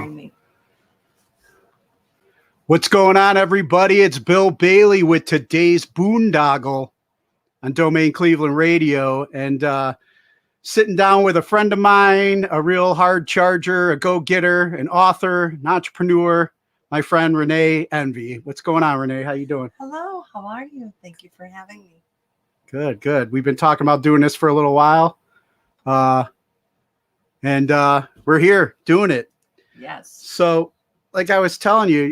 hearing me. What's going on, everybody? It's Bill Bailey with today's Boondoggle on Domain Cleveland Radio, and sitting down with a friend of mine, a real hard charger, a go-getter, an author, an entrepreneur, my friend RaNae RA. What's going on, RaNae? How you doing? Hello, how are you? Thank you for having me. Good, good. We've been talking about doing this for a little while, and we're here doing it. Yes. So, like I was telling you,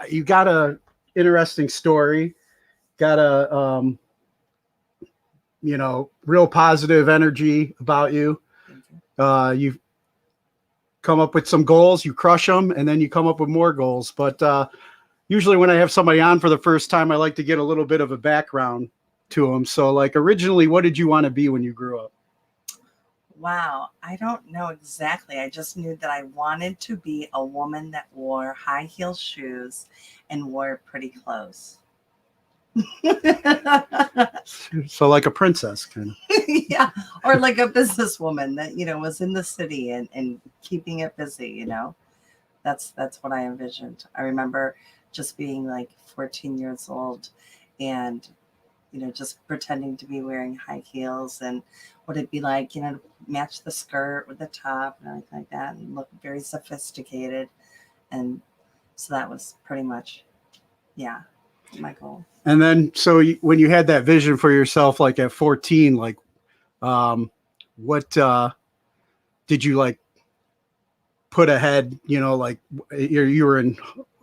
you got a interesting story, got a, real positive energy about you. You've come up with some goals, you crush them, and then you come up with more goals. But usually when I have somebody on for the first time, I like to get a little bit of a background to them. So, like, originally, what did you want to be when you grew up? Wow, I don't know exactly. I just knew that I wanted to be a woman that wore high heel shoes and wore pretty clothes. So like a princess, kind of. Yeah, or like a businesswoman that, was in the city and keeping it busy, That's what I envisioned. I remember just being like 14 years old and just pretending to be wearing high heels and what it'd be like, to match the skirt with the top and everything like that and look very sophisticated. And so that was pretty much, my goal. And then, so when you had that vision for yourself, like at 14, like, what did you like put ahead, like you were in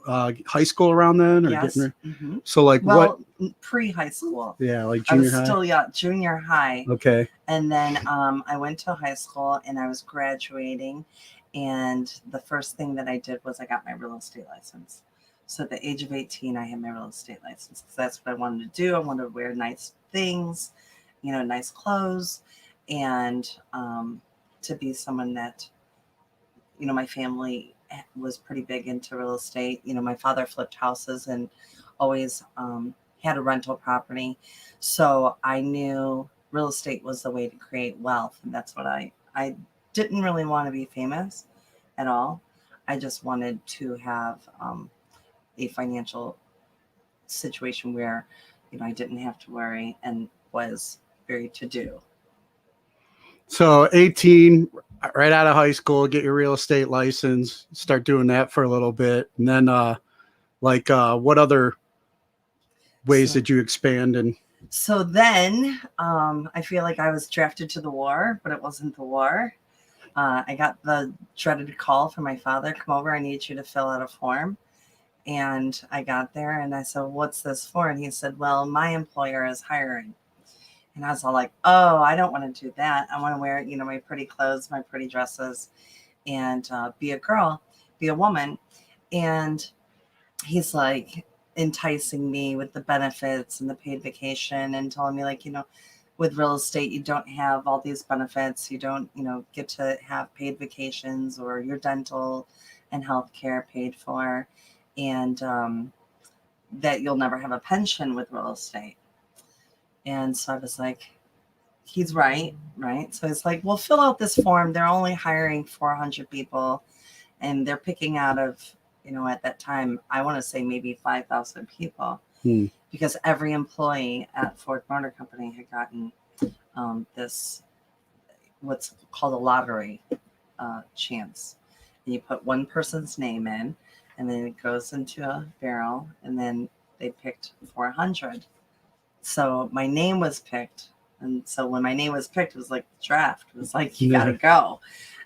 high school around then, or yes. Mm-hmm. So like what pre-high school? Yeah, like junior high. Still junior high. Okay. And then I went to high school and I was graduating, and the first thing that I did was I got my real estate license. So at the age of 18, I had my real estate license because that's what I wanted to do. I wanted to wear nice things, nice clothes, and to be someone that, my family was pretty big into real estate. My father flipped houses and always had a rental property. So I knew real estate was the way to create wealth. And that's what I didn't really want to be famous at all. I just wanted to have a financial situation where, I didn't have to worry and was very to-do. So 18, right out of high school, get your real estate license, start doing that for a little bit. And then what other ways did you expand? And so then I feel like I was drafted to the war, but it wasn't the war. I got the dreaded call from my father, come over, I need you to fill out a form. And I got there and I said, what's this for? And he said, well, my employer is hiring. And I was all like, oh, I don't want to do that. I want to wear, my pretty clothes, my pretty dresses, and be a girl, be a woman. And he's like enticing me with the benefits and the paid vacation and telling me like, with real estate, you don't have all these benefits. You don't, get to have paid vacations or your dental and health care paid for. And that you'll never have a pension with real estate. And so I was like, he's right? So it's like, well, fill out this form. They're only hiring 400 people and they're picking out of, at that time, I want to say maybe 5,000 people because every employee at Ford Motor Company had gotten this, what's called a lottery chance. And you put one person's name in and then it goes into a barrel and then they picked 400. So my name was picked. And so when my name was picked, it was like the draft. It was like, you got to go.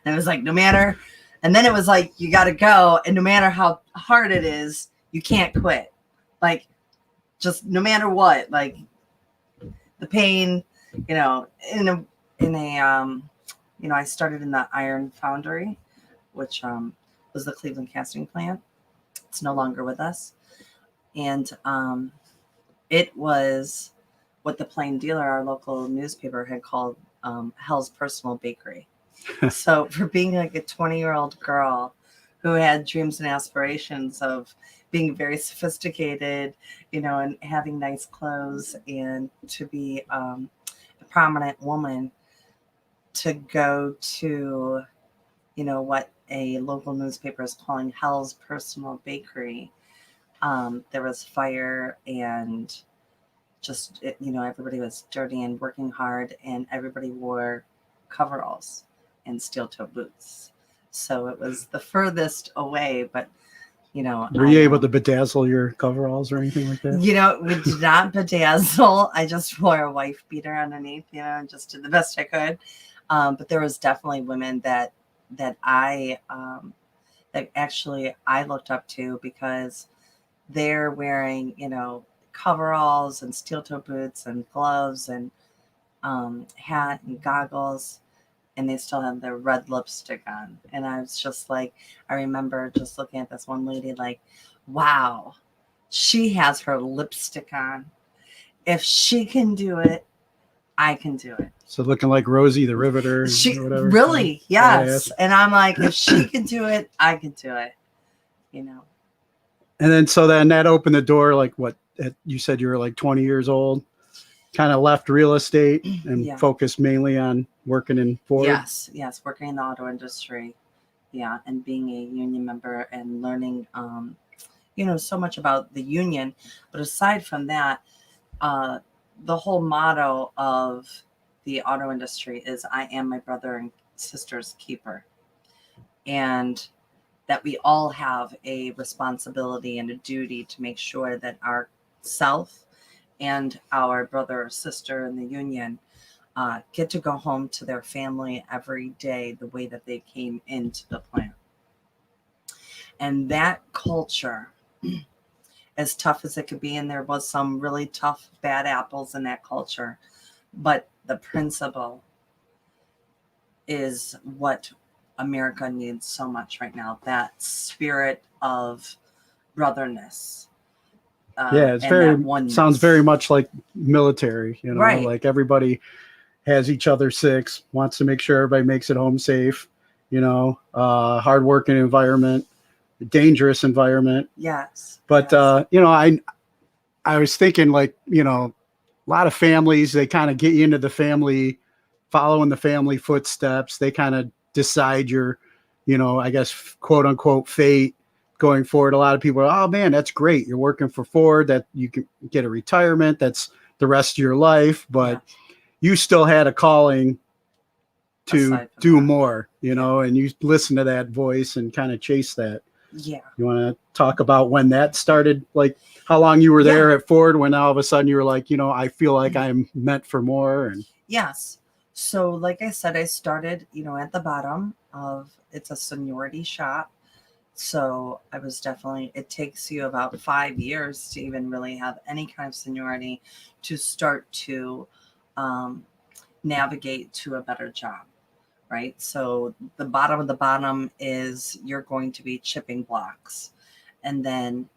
And it was like, no matter. And then it was like, you got to go. And no matter how hard it is, you can't quit. Like, just no matter what, like the pain, I started in the iron foundry, which was the Cleveland casting plant. It's no longer with us. And it was what the Plain Dealer, our local newspaper, had called Hell's Personal Bakery. So for being like a 20-year-old girl who had dreams and aspirations of being very sophisticated, and having nice clothes and to be a prominent woman, to go to, what a local newspaper is calling Hell's Personal Bakery, there was fire and just, everybody was dirty and working hard, and everybody wore coveralls and steel-toe boots. So it was the furthest away, but Were you able to bedazzle your coveralls or anything like that? We did not bedazzle. I just wore a wife beater underneath, and just did the best I could. But there was definitely women that I looked up to, because they're wearing, coveralls and steel-toe boots and gloves and hat and goggles, and they still have their red lipstick on. And I was just like, I remember just looking at this one lady like, wow, she has her lipstick on. If she can do it, I can do it. So looking like Rosie the Riveter. She or whatever. really, yes. Badass. And I'm like, if she can do it, I can do it. And then that opened the door. Like what you said, you were like 20 years old, kind of left real estate and focused mainly on working in Ford. Yes, working in the auto industry. Yeah, and being a union member and learning, so much about the union. But aside from that, the whole motto of the auto industry is, I am my brother and sister's keeper. And that we all have a responsibility and a duty to make sure that our self and our brother or sister in the union get to go home to their family every day the way that they came into the plant. And that culture, as tough as it could be, and there was some really tough, bad apples in that culture, but the principle is what America needs so much right now, that spirit of brotherness. It's sounds very much like military, right. Like everybody has each other's six, wants to make sure everybody makes it home safe, hardworking environment, dangerous environment. Yes. But, I was thinking like, a lot of families, they kind of get you into the family, following the family footsteps. They kind of decide your, I guess, quote unquote fate going forward. A lot of people are, oh man, that's great. You're working for Ford, that you can get a retirement. That's the rest of your life. But you still had a calling to do more, and you listen to that voice and kind of chase that. Yeah. You want to talk about when that started, like how long you were there at Ford, when all of a sudden you were like, I feel like I'm meant for more. And yes. So like I said, I started, at the bottom of, it's a seniority shop. So I was definitely, it takes you about 5 years to even really have any kind of seniority to start to navigate to a better job. Right. So the bottom of the bottom is you're going to be chipping blocks. And then,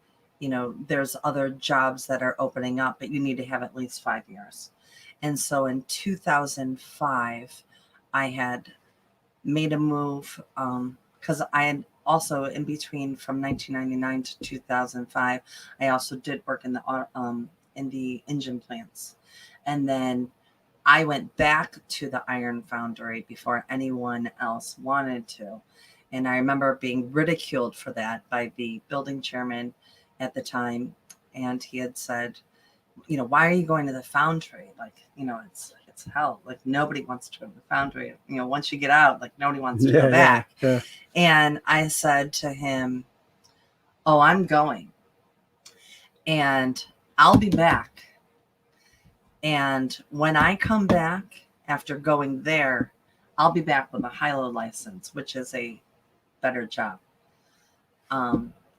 there's other jobs that are opening up, but you need to have at least 5 years. And so in 2005, I had made a move because I had also, in between from 1999 to 2005, I also did work in the engine plants. And then I went back to the iron foundry before anyone else wanted to. And I remember being ridiculed for that by the building chairman at the time. And he had said, why are you going to the foundry? Like, it's hell. Like, nobody wants to go to the foundry. Once you get out, like, nobody wants to go back. Yeah. And I said to him, oh, I'm going. And I'll be back. And when I come back after going there, I'll be back with a high-low license, which is a better job.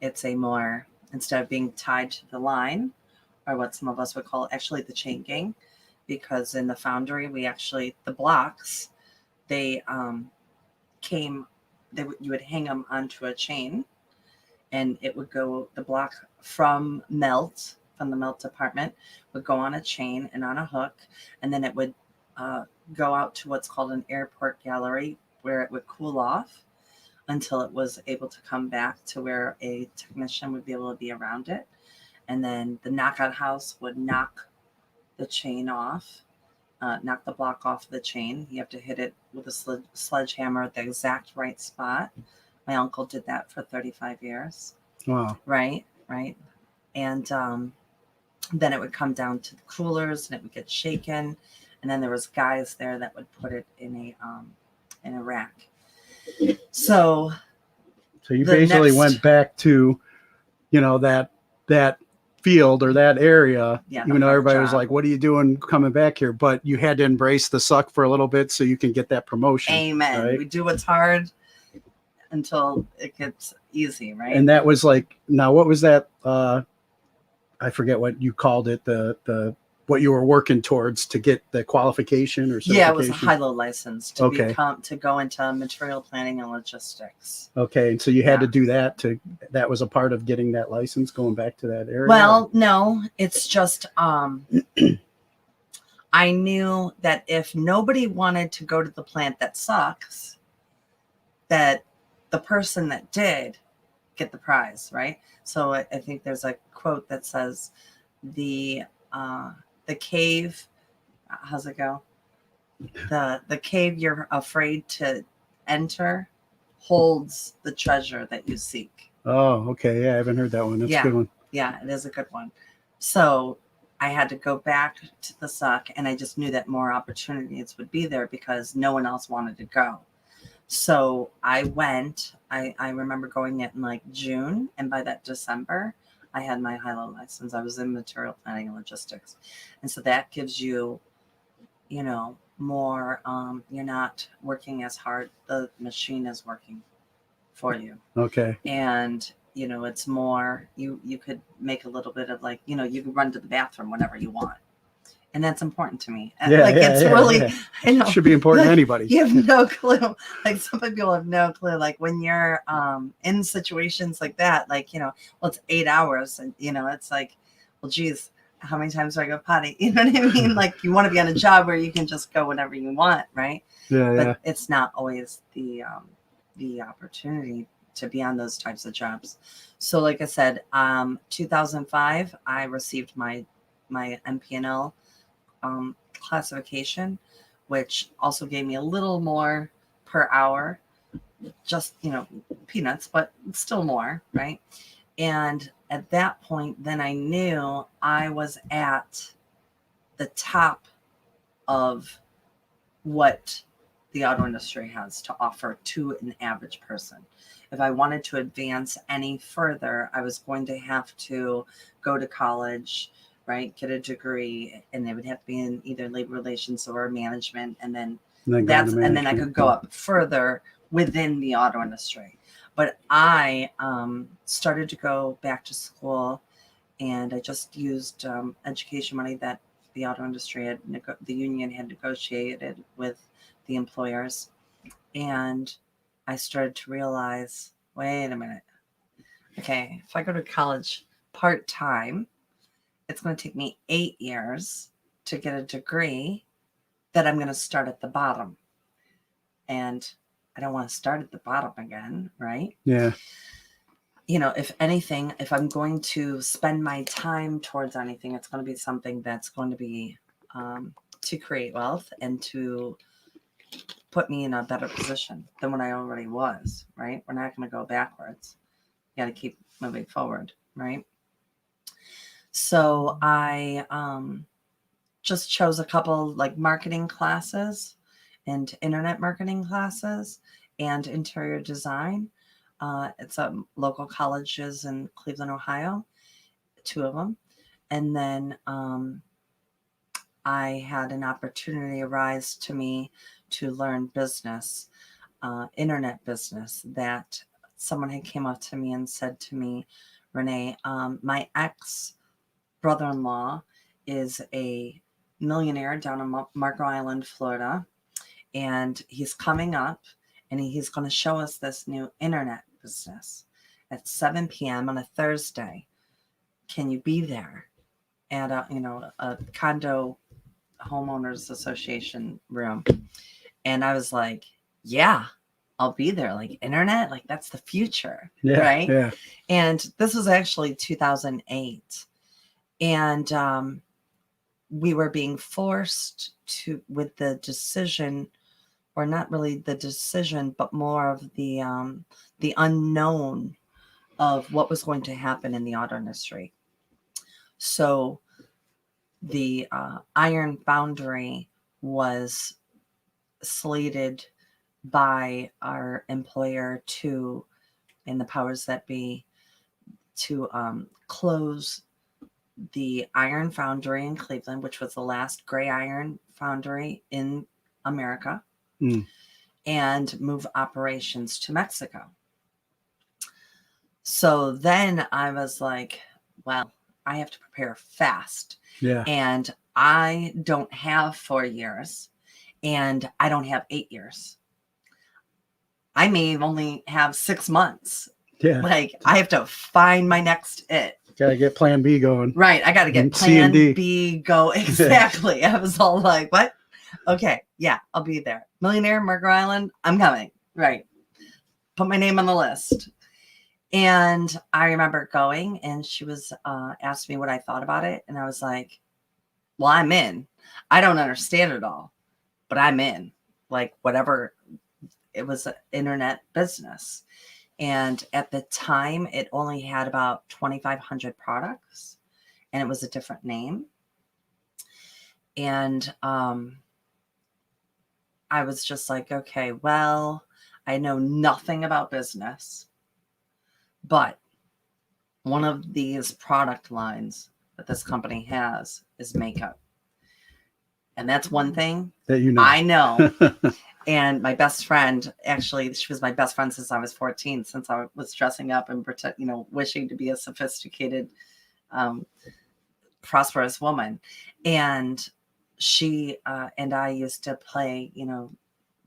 It's a more, instead of being tied to the line, or what some of us would call actually the chain gang, because in the foundry, the blocks, they you would hang them onto a chain, and it would go, the block from the melt department would go on a chain and on a hook, and then it would go out to what's called an airport gallery, where it would cool off until it was able to come back to where a technician would be able to be around it. And then the knockout house would knock the chain off, knock the block off the chain. You have to hit it with a sledgehammer at the exact right spot My uncle did that for 35 years. Wow. Right. And then it would come down to the coolers and it would get shaken. And then there was guys there that would put it in a rack. So you basically went back to, that field or that area, even though everybody was like, what are you doing coming back here? But you had to embrace the suck for a little bit so you can get that promotion. Amen. Right? We do what's hard until it gets easy, right? And that was like, now what was that? I forget what you called it, the what you were working towards to get the qualification or certification? Yeah, it was a high-low license to go into material planning and logistics. Okay, and so you had to do that that was a part of getting that license, going back to that area? Well, no, it's just I knew that if nobody wanted to go to the plant that sucks, that the person that did get the prize, right? So I think there's a quote that says the cave, how's it go? The cave you're afraid to enter holds the treasure that you seek. Oh, okay. Yeah, I haven't heard that one. That's a good one. Yeah, it is a good one. So I had to go back to the suck, and I just knew that more opportunities would be there because no one else wanted to go. So I went. I remember going in like June, and by that December, I had my high-low license. I was in material planning and logistics, and so that gives you, more. You're not working as hard. The machine is working for you. Okay. And it's more. You could make a little bit of like you could run to the bathroom whenever you want. And that's important to me. It's really, should be important to anybody. You have no clue. Like some people have no clue. Like when you're in situations like that, like, it's 8 hours and, it's like, well, geez, how many times do I go potty? You know what I mean? Like you want to be on a job where you can just go whenever you want. Right. But it's not always the opportunity to be on those types of jobs. So like I said, 2005, I received my MPNL classification, which also gave me a little more per hour, just peanuts, but still more, right? And at that point, then I knew I was at the top of what the auto industry has to offer to an average person. If I wanted to advance any further, I was going to have to go to college, right? Get a degree, and it would have to be in either labor relations or management, and then I could go up further within the auto industry. But I started to go back to school, and I just used education money that the auto industry the union had negotiated with the employers, and I started to realize, wait a minute, okay, if I go to college part-time, it's going to take me 8 years to get a degree that I'm going to start at the bottom. And I don't want to start at the bottom again, right? Yeah. If anything, if I'm going to spend my time towards anything, it's going to be something that's going to be to create wealth and to put me in a better position than what I already was, right? We're not going to go backwards. You got to keep moving forward, right? So I just chose a couple like marketing classes and internet marketing classes and interior design. It's at local colleges in Cleveland, Ohio, 2 of them. And then I had an opportunity arise to me to learn business, internet business, that someone had came up to me and said to me, RaNae, my ex-brother-in-law is a millionaire down in Marco Island, Florida, and he's coming up and he's going to show us this new internet business at 7 p.m. on a Thursday. Can you be there at a condo homeowners association room? And I was like, yeah, I'll be there. Like internet, like that's the future, right? Yeah. And this was actually 2008. And we were being forced to, with the decision, or not really the decision, but more of the the unknown of what was going to happen in the auto industry. So the iron foundry was slated by our employer to, and the powers that be, to close the iron foundry in Cleveland, which was the last gray iron foundry in America, and move operations to Mexico. So then I was like, well, I have to prepare fast. Yeah. And I don't have 4 years, and I don't have 8 years. I may only have 6 months. Yeah. Like, I have to find my next it. Gotta get plan B going. Right. I got to get plan B go. Exactly. I was all like, what? Okay. Yeah, I'll be there. Millionaire, Margaret Island. I'm coming. Right. Put my name on the list. And I remember going, and she was asked me what I thought about it. And I was like, well, I'm in. I don't understand it all, but I'm in. Like, whatever. It was an internet business. And at the time, it only had about 2,500 products, and it was a different name. And I was just like, okay, well, I know nothing about business, but one of these product lines that this company has is makeup. And that's one thing that you know. I know. And my best friend, actually, she was my best friend since I was 14, since I was dressing up and wishing to be a sophisticated, prosperous woman. And she and I used to play,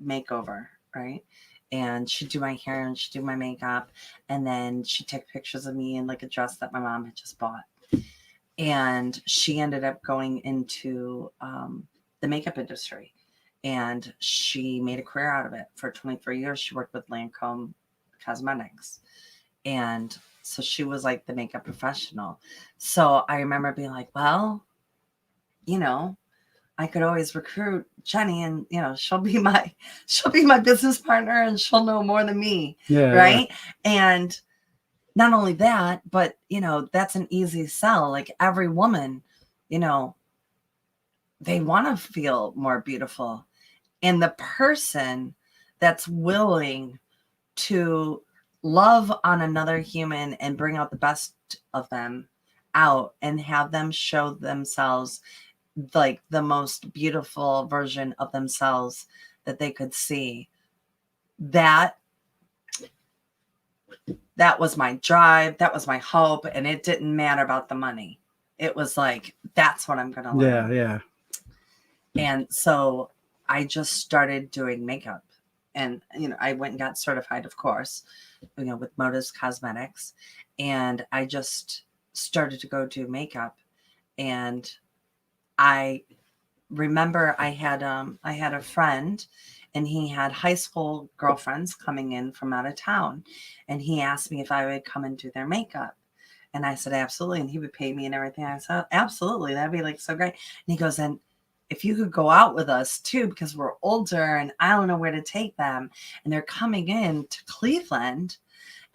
makeover, right? And she'd do my hair and she'd do my makeup. And then she'd take pictures of me in like a dress that my mom had just bought. And she ended up going into the makeup industry. And she made a career out of it. For 23 years, she worked with Lancome Cosmetics. And so she was like the makeup professional. So I remember being like, well, I could always recruit Jenny, and she'll be my business partner, and she'll know more than me. Yeah. Right. Yeah. And not only that, but that's an easy sell. Like, every woman, they want to feel more beautiful. And the person that's willing to love on another human and bring out the best of them out and have them show themselves like the most beautiful version of themselves that they could see, that was my drive. That was my hope. And it didn't matter about the money. It was like, that's what I'm going to learn. Yeah. And so I just started doing makeup, and, I went and got certified, of course, with Motives Cosmetics. And I just started to go do makeup. And I remember I had a friend, and he had high school girlfriends coming in from out of town. And he asked me if I would come and do their makeup. And I said, absolutely. And he would pay me and everything. I said, absolutely. That'd be like so great. And he goes, and if you could go out with us too, because we're older and I don't know where to take them. And they're coming in to Cleveland,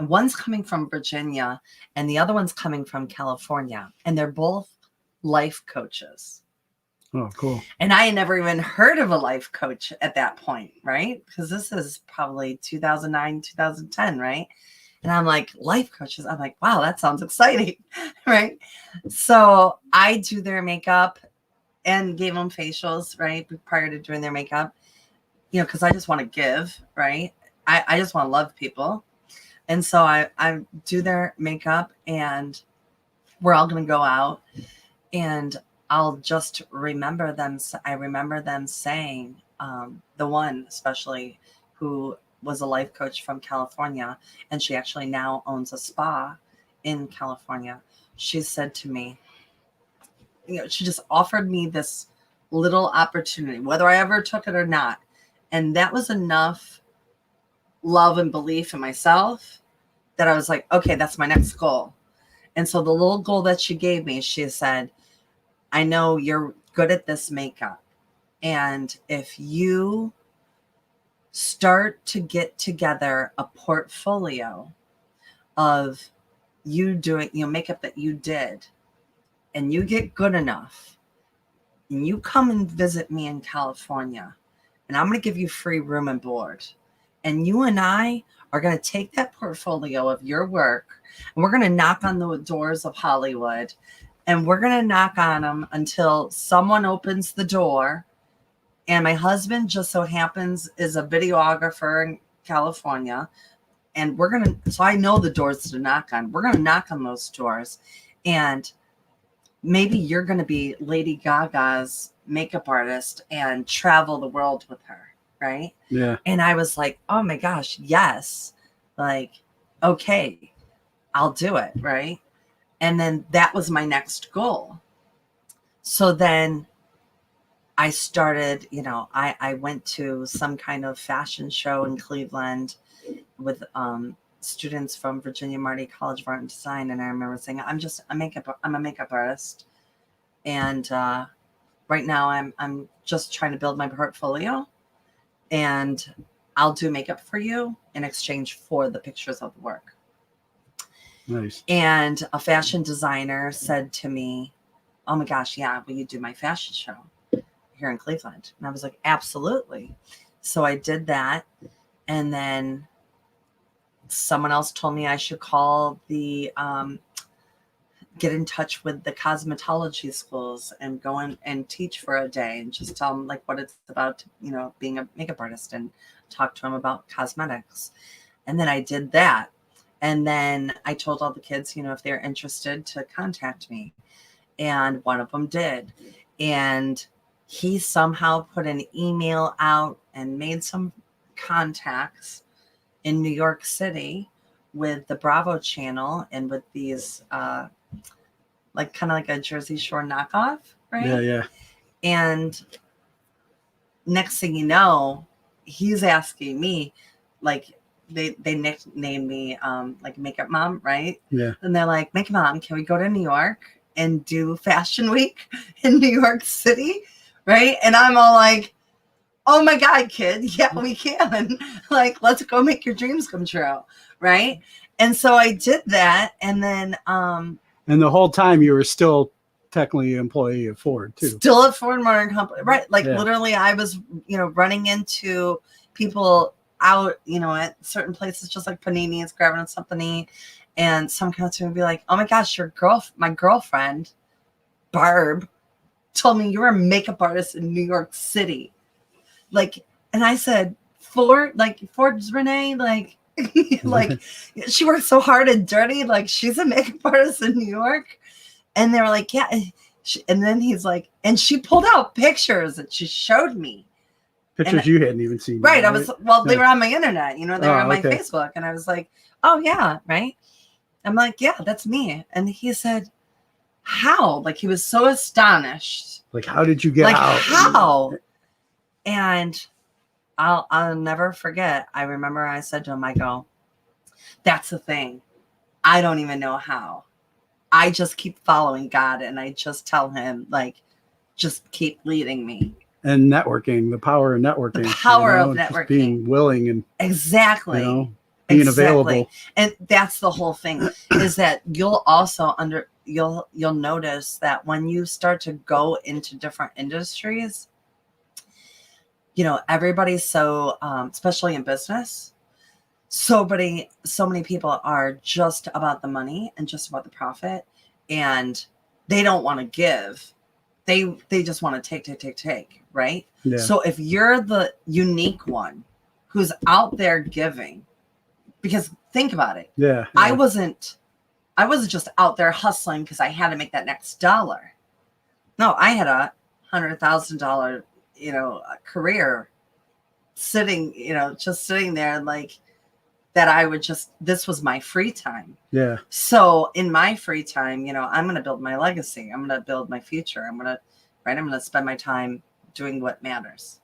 and one's coming from Virginia and the other one's coming from California. And they're both life coaches. Oh, cool. And I had never even heard of a life coach at that point, right? Because this is probably 2009, 2010, right? And I'm like, life coaches. I'm like, wow, that sounds exciting, right? So I do their makeup and gave them facials, right, prior to doing their makeup, because I just want to give, right? I just want to love people. And so I do their makeup, and we're all going to go out, and I'll just remember them. I remember them saying, the one especially who was a life coach from California, and she actually now owns a spa in California. She said to me, she just offered me this little opportunity, whether I ever took it or not. And that was enough love and belief in myself that I was like, okay, that's my next goal. And so the little goal that she gave me, she said, I know you're good at this makeup. And if you start to get together a portfolio of you doing, makeup that you did, and you get good enough, and you come and visit me in California, and I'm going to give you free room and board. And you and I are going to take that portfolio of your work, and we're going to knock on the doors of Hollywood, and we're going to knock on them until someone opens the door. And my husband just so happens is a videographer in California. And so I know the doors to knock on. We're going to knock on those doors. And maybe you're going to be Lady Gaga's makeup artist and travel the world with her. Right? Yeah. And I was like, oh my gosh, yes. Like, okay, I'll do it. Right. And then that was my next goal. So then I started, I went to some kind of fashion show in Cleveland with students from Virginia Marty College of Art and Design. And I remember saying, I'm a makeup artist. And right now I'm just trying to build my portfolio. And I'll do makeup for you in exchange for the pictures of the work. Nice. And a fashion designer said to me, oh my gosh, yeah, will you do my fashion show here in Cleveland? And I was like, absolutely. So I did that. And then someone else told me I should call get in touch with the cosmetology schools and go in and teach for a day and just tell them like what it's about, being a makeup artist, and talk to them about cosmetics. And then I did that. And then I told all the kids, if they're interested, to contact me. And one of them did. And he somehow put an email out and made some contacts in New York City with the Bravo channel and with these kind of like a Jersey Shore knockoff, right? Yeah, yeah. And next thing you know, he's asking me, like, they nicknamed me like Makeup Mom, right? Yeah. And they're like, Makeup Mom, can we go to New York and do Fashion Week in New York City, right? And I'm all like, oh my God, kid, yeah, we can. Like, let's go make your dreams come true, right? And so I did that, and then and the whole time you were still technically an employee of Ford too. Still at Ford Motor Company, right? Like literally, I was, running into people out, at certain places, just like Panini's, grabbing something to eat, and some come to me and be like, "Oh my gosh, my girlfriend, Barb, told me you're a makeup artist in New York City." Like, and I said, Ford's RaNae, like. Like she worked so hard and dirty, like she's a makeup artist in New York. And they were like, yeah. And then he's like, and she pulled out pictures that she showed me. Pictures you hadn't even seen. Right. They were on my internet, they were on my Facebook. And I was like, oh yeah, right. I'm like, yeah, that's me. And he said, how? Like he was so astonished. Like, how did you get out? How? And I'll never forget. I remember I said to him, I go, that's the thing. I don't even know how. I just keep following God, and I just tell him, like, just keep leading me. And networking, the power of networking. The power of networking. Just being willing and exactly. Being available. And that's the whole thing, is that you'll also you'll notice that when you start to go into different industries, everybody's so, especially in business, so many people are just about the money and just about the profit, and they don't want to give. They just want to take, right? Yeah. So if you're the unique one who's out there giving, because think about it. Yeah. I wasn't just out there hustling because I had to make that next dollar. No, I had $100,000 a career sitting, just sitting there, like that. This was my free time. Yeah. So in my free time, I'm going to build my legacy. I'm going to build my future. I'm going to spend my time doing what matters.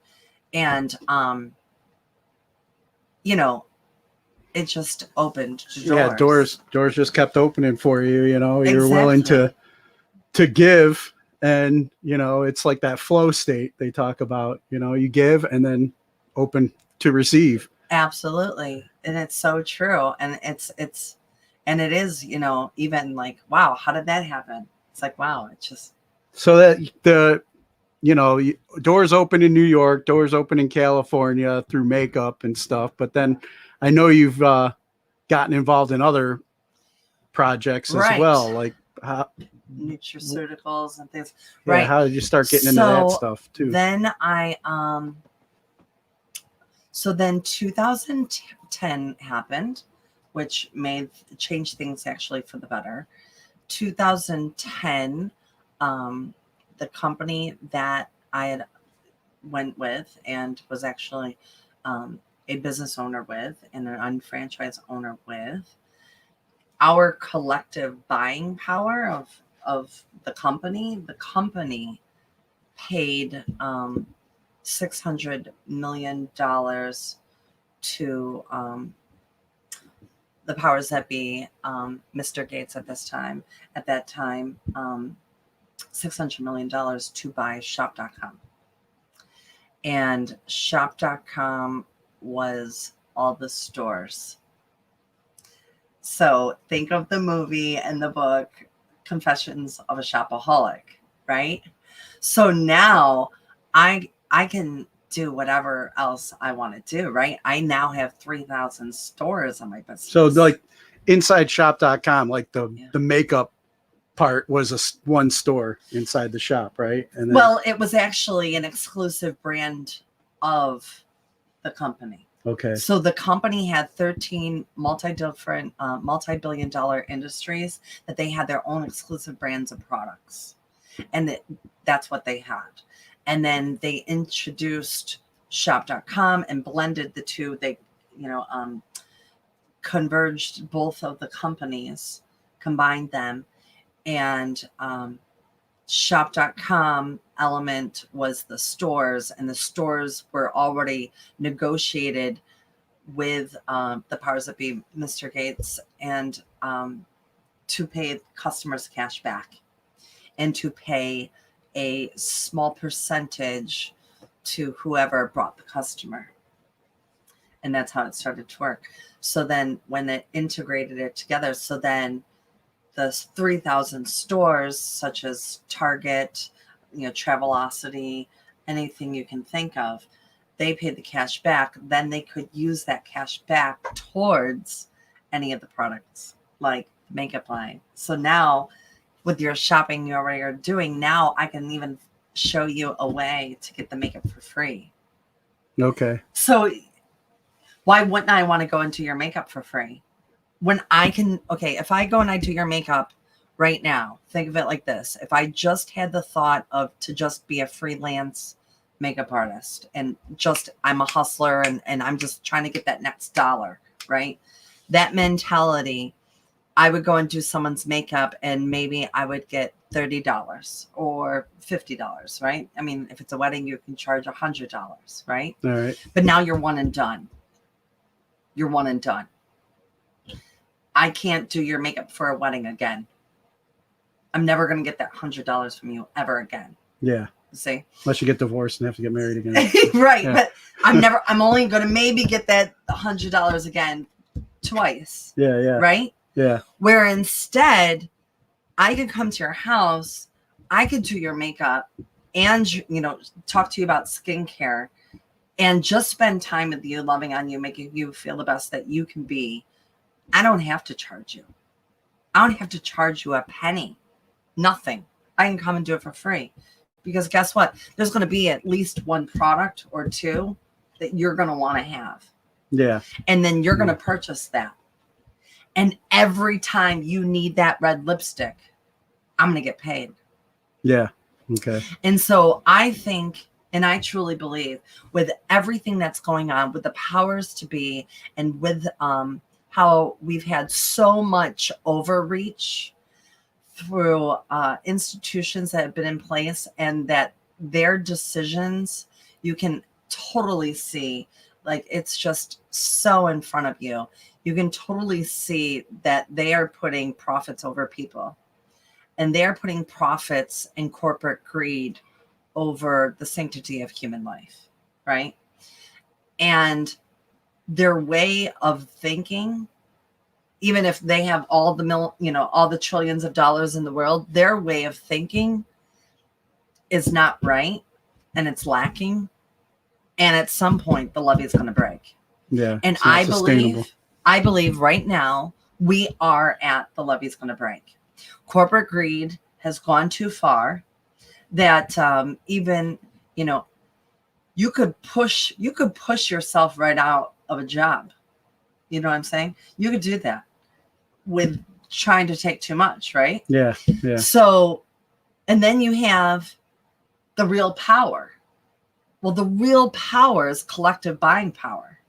And, it just opened doors. Yeah. Doors just kept opening for you. You're willing to give. And, it's like that flow state they talk about, you give and then open to receive. Absolutely. And it's so true. And and it is, even like, wow, how did that happen? It's like, wow, it's just. So that doors open in New York, doors open in California through makeup and stuff. But then I know you've gotten involved in other projects as well, like Nutraceuticals and things. Yeah, right. How did you start getting into that stuff too? Then so then 2010 happened, which changed things actually for the better. 2010, the company that I had went with and was actually a business owner with and an UnFranchise owner with, our collective buying power of the company paid $600 million to the powers that be, Mr. Gates at that time, $600 million to buy Shop.com. And Shop.com was all the stores. So think of the movie and the book Confessions of a Shopaholic, right? So now I can do whatever else I want to do, right? I now have 3,000 stores on my business. So like inside shop.com, like the makeup part was one store inside the shop, right? And then, well, it was actually an exclusive brand of the company. Okay. So the company had 13 multi-billion dollar industries that they had their own exclusive brands of products. And that's what they had. And then they introduced Shop.com and blended the two. They, converged both of the companies, combined them. And Shop.com element was the stores, and the stores were already negotiated with the powers that be, Mr. Gates, and to pay customers cash back and to pay a small percentage to whoever brought the customer. And that's how it started to work. So then when it integrated it together, so then the 3,000 stores, such as Target, Travelocity, anything you can think of, they paid the cash back. Then they could use that cash back towards any of the products, like makeup line. So now with your shopping you already are doing, now I can even show you a way to get the makeup for free. Okay. So why wouldn't I want to go into your makeup for free? When I can, if I go and I do your makeup right now, think of it like this. If I just had the thought to just be a freelance makeup artist and I'm a hustler and I'm just trying to get that next dollar, right? That mentality, I would go and do someone's makeup and maybe I would get $30 or $50, right? I mean, if it's a wedding, you can charge $100, right? All right. But now you're one and done. You're one and done. I can't do your makeup for a wedding again. I'm never going to get that $100 from you ever again. Yeah. See? Unless you get divorced and have to get married again. Right. Yeah. But I'm only going to maybe get that $100 again twice. Yeah. Yeah. Right? Yeah. Where instead I could come to your house, I could do your makeup and, talk to you about skincare and just spend time with you, loving on you, making you feel the best that you can be. I don't have to charge you. I don't have to charge you a penny. Nothing. I can come and do it for free. Because guess what? There's going to be at least one product or two that you're going to want to have. Yeah. And then you're going to purchase that. And every time you need that red lipstick, I'm going to get paid. Yeah. Okay. And so I think, and I truly believe, with everything that's going on, with the powers to be, and with how we've had so much overreach through institutions that have been in place, and that their decisions, you can totally see, like, it's just so in front of you. You can totally see that they are putting profits over people, and they're putting profits and corporate greed over the sanctity of human life, right? And their way of thinking, even if they have all the trillions of dollars in the world, their way of thinking is not right, and it's lacking. And at some point, the levee is going to break. Yeah. And I believe right now we are at the levee is going to break. Corporate greed has gone too far that even, you could push yourself right out of a job. You know what I'm saying? You could do that with trying to take too much, right? Yeah. Yeah. So, and then you have the real power. Well, the real power is collective buying power.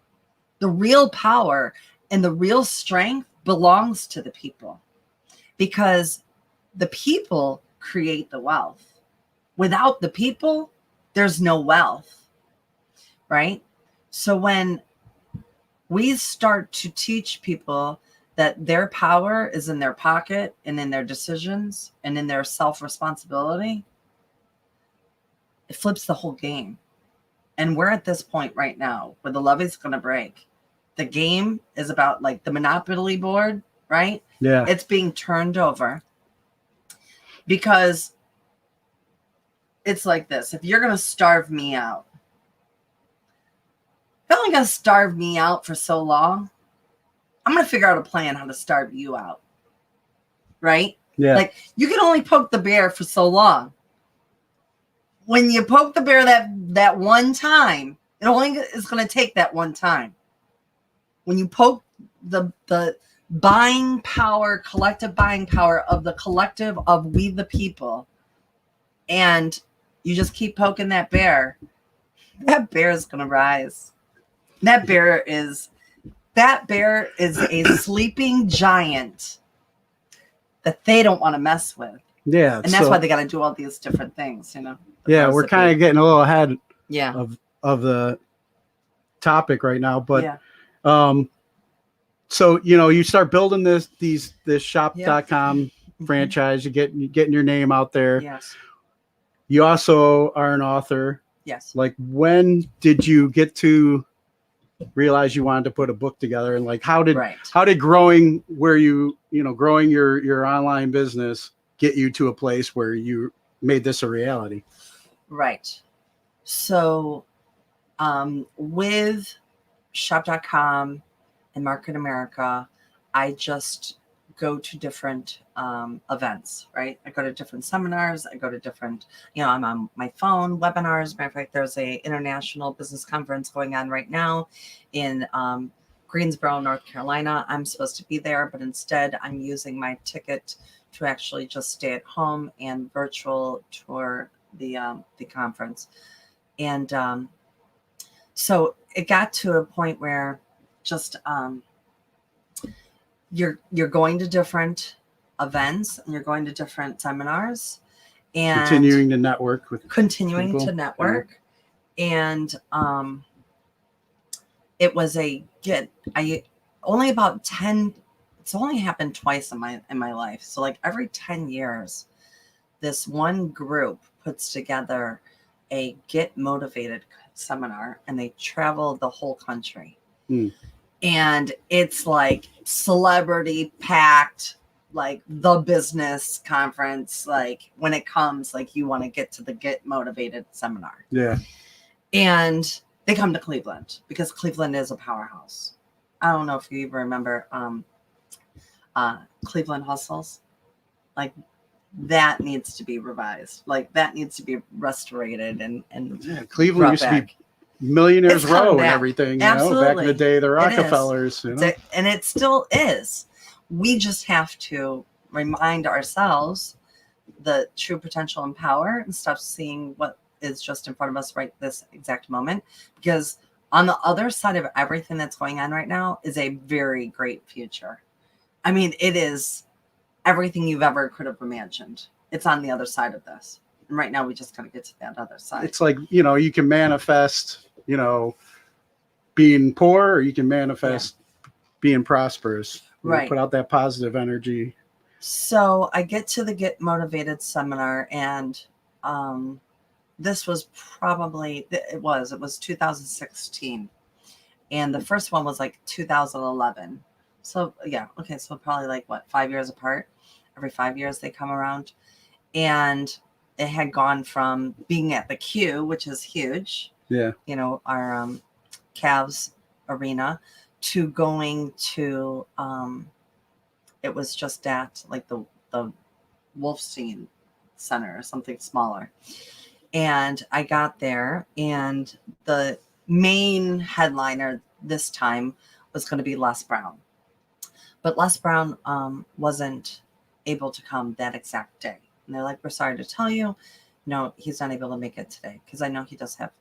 The real power and the real strength belongs to the people, because the people create the wealth. Without the people, there's no wealth, right? So when we start to teach people that their power is in their pocket and in their decisions and in their self-responsibility, it flips the whole game. And we're at this point right now where the levee's going to break. The game is about like the Monopoly board, right? Yeah. It's being turned over because it's like this. If you're going to starve me out, you're only going to starve me out for so long. I'm going to figure out a plan how to starve you out. Right? Yeah. Like, you can only poke the bear for so long. When you poke the bear that one time, it only is going to take that one time. When you poke the buying power, collective buying power of the collective of we the people, and you just keep poking that bear is going to rise. That bear is a sleeping giant that they don't want to mess with. Yeah. And that's why they got to do all these different things, Yeah, we're kind of getting a little ahead yeah. of the topic right now, but yeah. So you start building this shop.com mm-hmm. franchise, you're getting your name out there. Yes. You also are an author. Yes. Like, when did you get to realize you wanted to put a book together, and like how did growing growing your online business get you to a place where you made this a reality? Right. So with shop.com and Market America, I just go to different events, right? I go to different seminars. I go to different, I'm on my phone, webinars. Matter of fact, there's a international business conference going on right now in Greensboro, North Carolina. I'm supposed to be there, but instead I'm using my ticket to actually just stay at home and virtual tour the conference. And so it got to a point where just you're going to different events and you're going to different seminars and continuing to network with people. And it was it's only happened twice in my life. So like every 10 years, this one group puts together a Get Motivated seminar, and they travel the whole country. And it's like celebrity packed, like the business conference. Like when it comes, like you want to get to the Get Motivated seminar. Yeah. And they come to Cleveland because Cleveland is a powerhouse. I don't know if you even remember Cleveland Hustles. Like that needs to be revised. Like that needs to be restorated and Cleveland used to be Millionaires Row and everything, back in the day, the Rockefellers, and it still is. We just have to remind ourselves the true potential and power and stop seeing what is just in front of us right this exact moment, because on the other side of everything that's going on right now is a very great future. I mean, it is everything you've ever could have imagined. It's on the other side of this. And right now we just got to get to that other side. It's like, you can manifest, being poor, or you can manifest being prosperous. Right. Put out that positive energy. So I get to the Get Motivated seminar, and this was probably, it was 2016. And the first one was like 2011. So yeah, okay, so probably like what, 5 years apart. Every 5 years they come around. And it had gone from being at the Q, which is huge, Yeah. you know, our Cavs arena, to going to it was just at like the Wolfstein Center or something smaller. And I got there, and the main headliner this time was going to be Les Brown. But Les Brown wasn't able to come that exact day. And they're like, we're sorry to tell you, no, he's not able to make it today. Because I know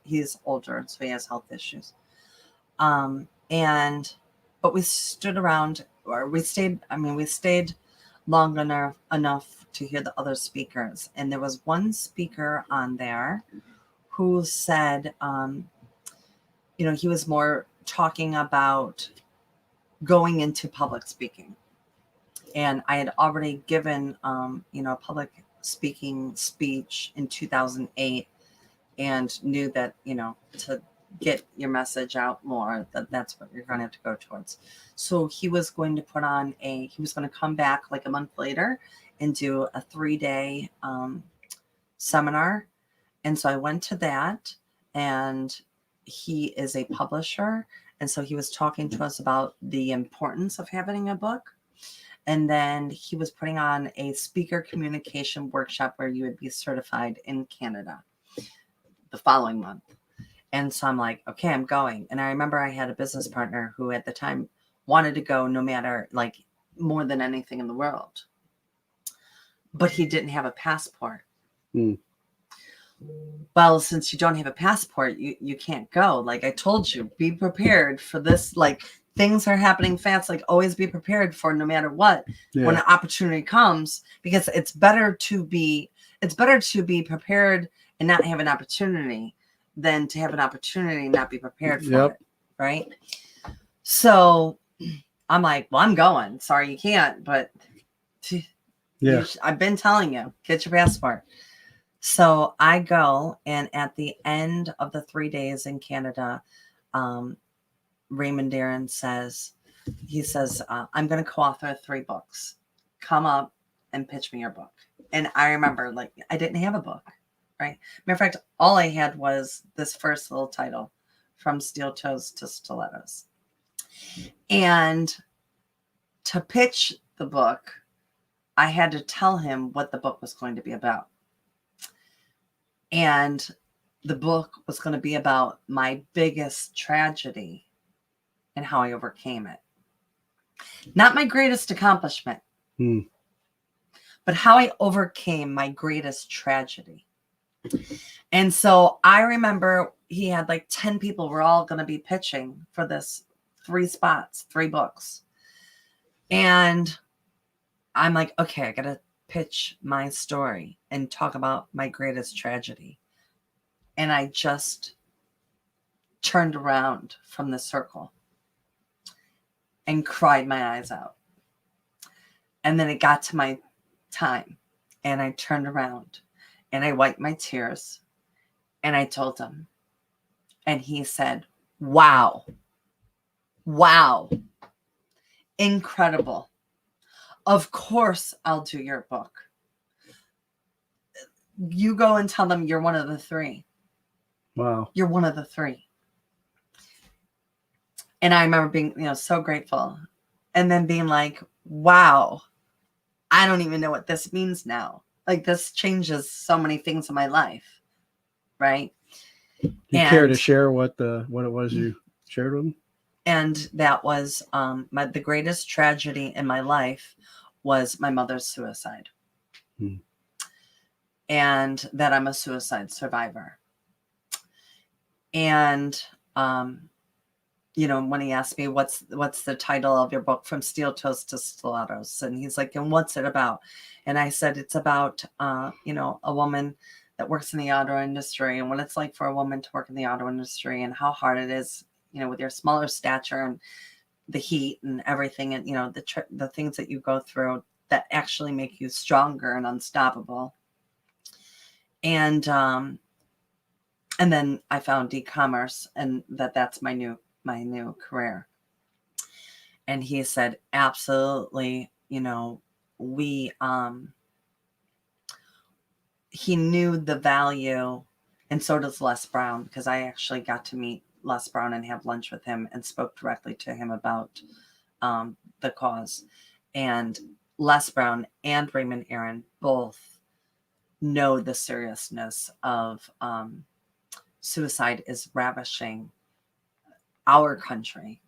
he's older, so he has health issues. But we stood around, or we stayed long enough to hear the other speakers. And there was one speaker on there who said, he was more talking about going into public speaking. And I had already given, a public speaking speech in 2008 and knew that, to get your message out more, that's what you're going to have to go towards. So he was going to come back like a month later and do a 3-day seminar. And so I went to that, and he is a publisher. And so he was talking to us about the importance of having a book. And then he was putting on a speaker communication workshop where you would be certified in Canada the following month. And so I'm like, okay, I'm going. And I remember I had a business partner who at the time wanted to go no matter, like, more than anything in the world. But he didn't have a passport. Well, since you don't have a passport, you can't go. Like I told you, be prepared for this. Like, things are happening fast. Like, always be prepared for no matter what. Yeah. When an opportunity comes, because it's better to be prepared and not have an opportunity than to have an opportunity and not be prepared for it. Right. So I'm like, well, I'm going. Sorry, you can't. But I've been telling you, get your passport. So I go, and at the end of the 3 days in Canada, Raymond Darren says, I'm going to co-author 3 books. Come up and pitch me your book. And I remember, like, I didn't have a book, right? Matter of fact, all I had was this first little title, From Steel Toes to Stilettos. And to pitch the book, I had to tell him what the book was going to be about. And the book was going to be about my biggest tragedy and how I overcame it. Not my greatest accomplishment, but how I overcame my greatest tragedy. And so I remember he had like 10 people were all going to be pitching for this 3 spots, 3 books. And I'm like, okay, I got to pitch my story and talk about my greatest tragedy. And I just turned around from the circle and cried my eyes out. And then it got to my time, and I turned around and I wiped my tears and I told him, and he said, wow, incredible. Of course I'll do your book. You go and tell them you're one of the 3. Wow. You're one of the 3. And I remember being, so grateful, and then being like, wow, I don't even know what this means now. Like, this changes so many things in my life. Right. You care to share what it was you shared with them? And that was the greatest tragedy in my life was my mother's suicide. And that I'm a suicide survivor. And, when he asked me, what's the title of your book, From Steel Toes to Stilettos? And he's like, and what's it about? And I said, it's about, a woman that works in the auto industry and what it's like for a woman to work in the auto industry and how hard it is, with your smaller stature and the heat and everything. And, the things that you go through that actually make you stronger and unstoppable. And then I found e-commerce, and that's my new my new career. And he said, absolutely, we, he knew the value, and so does Les Brown, because I actually got to meet Les Brown and have lunch with him and spoke directly to him about the cause. And Les Brown and Raymond Aaron both know the seriousness of suicide is ravishing our country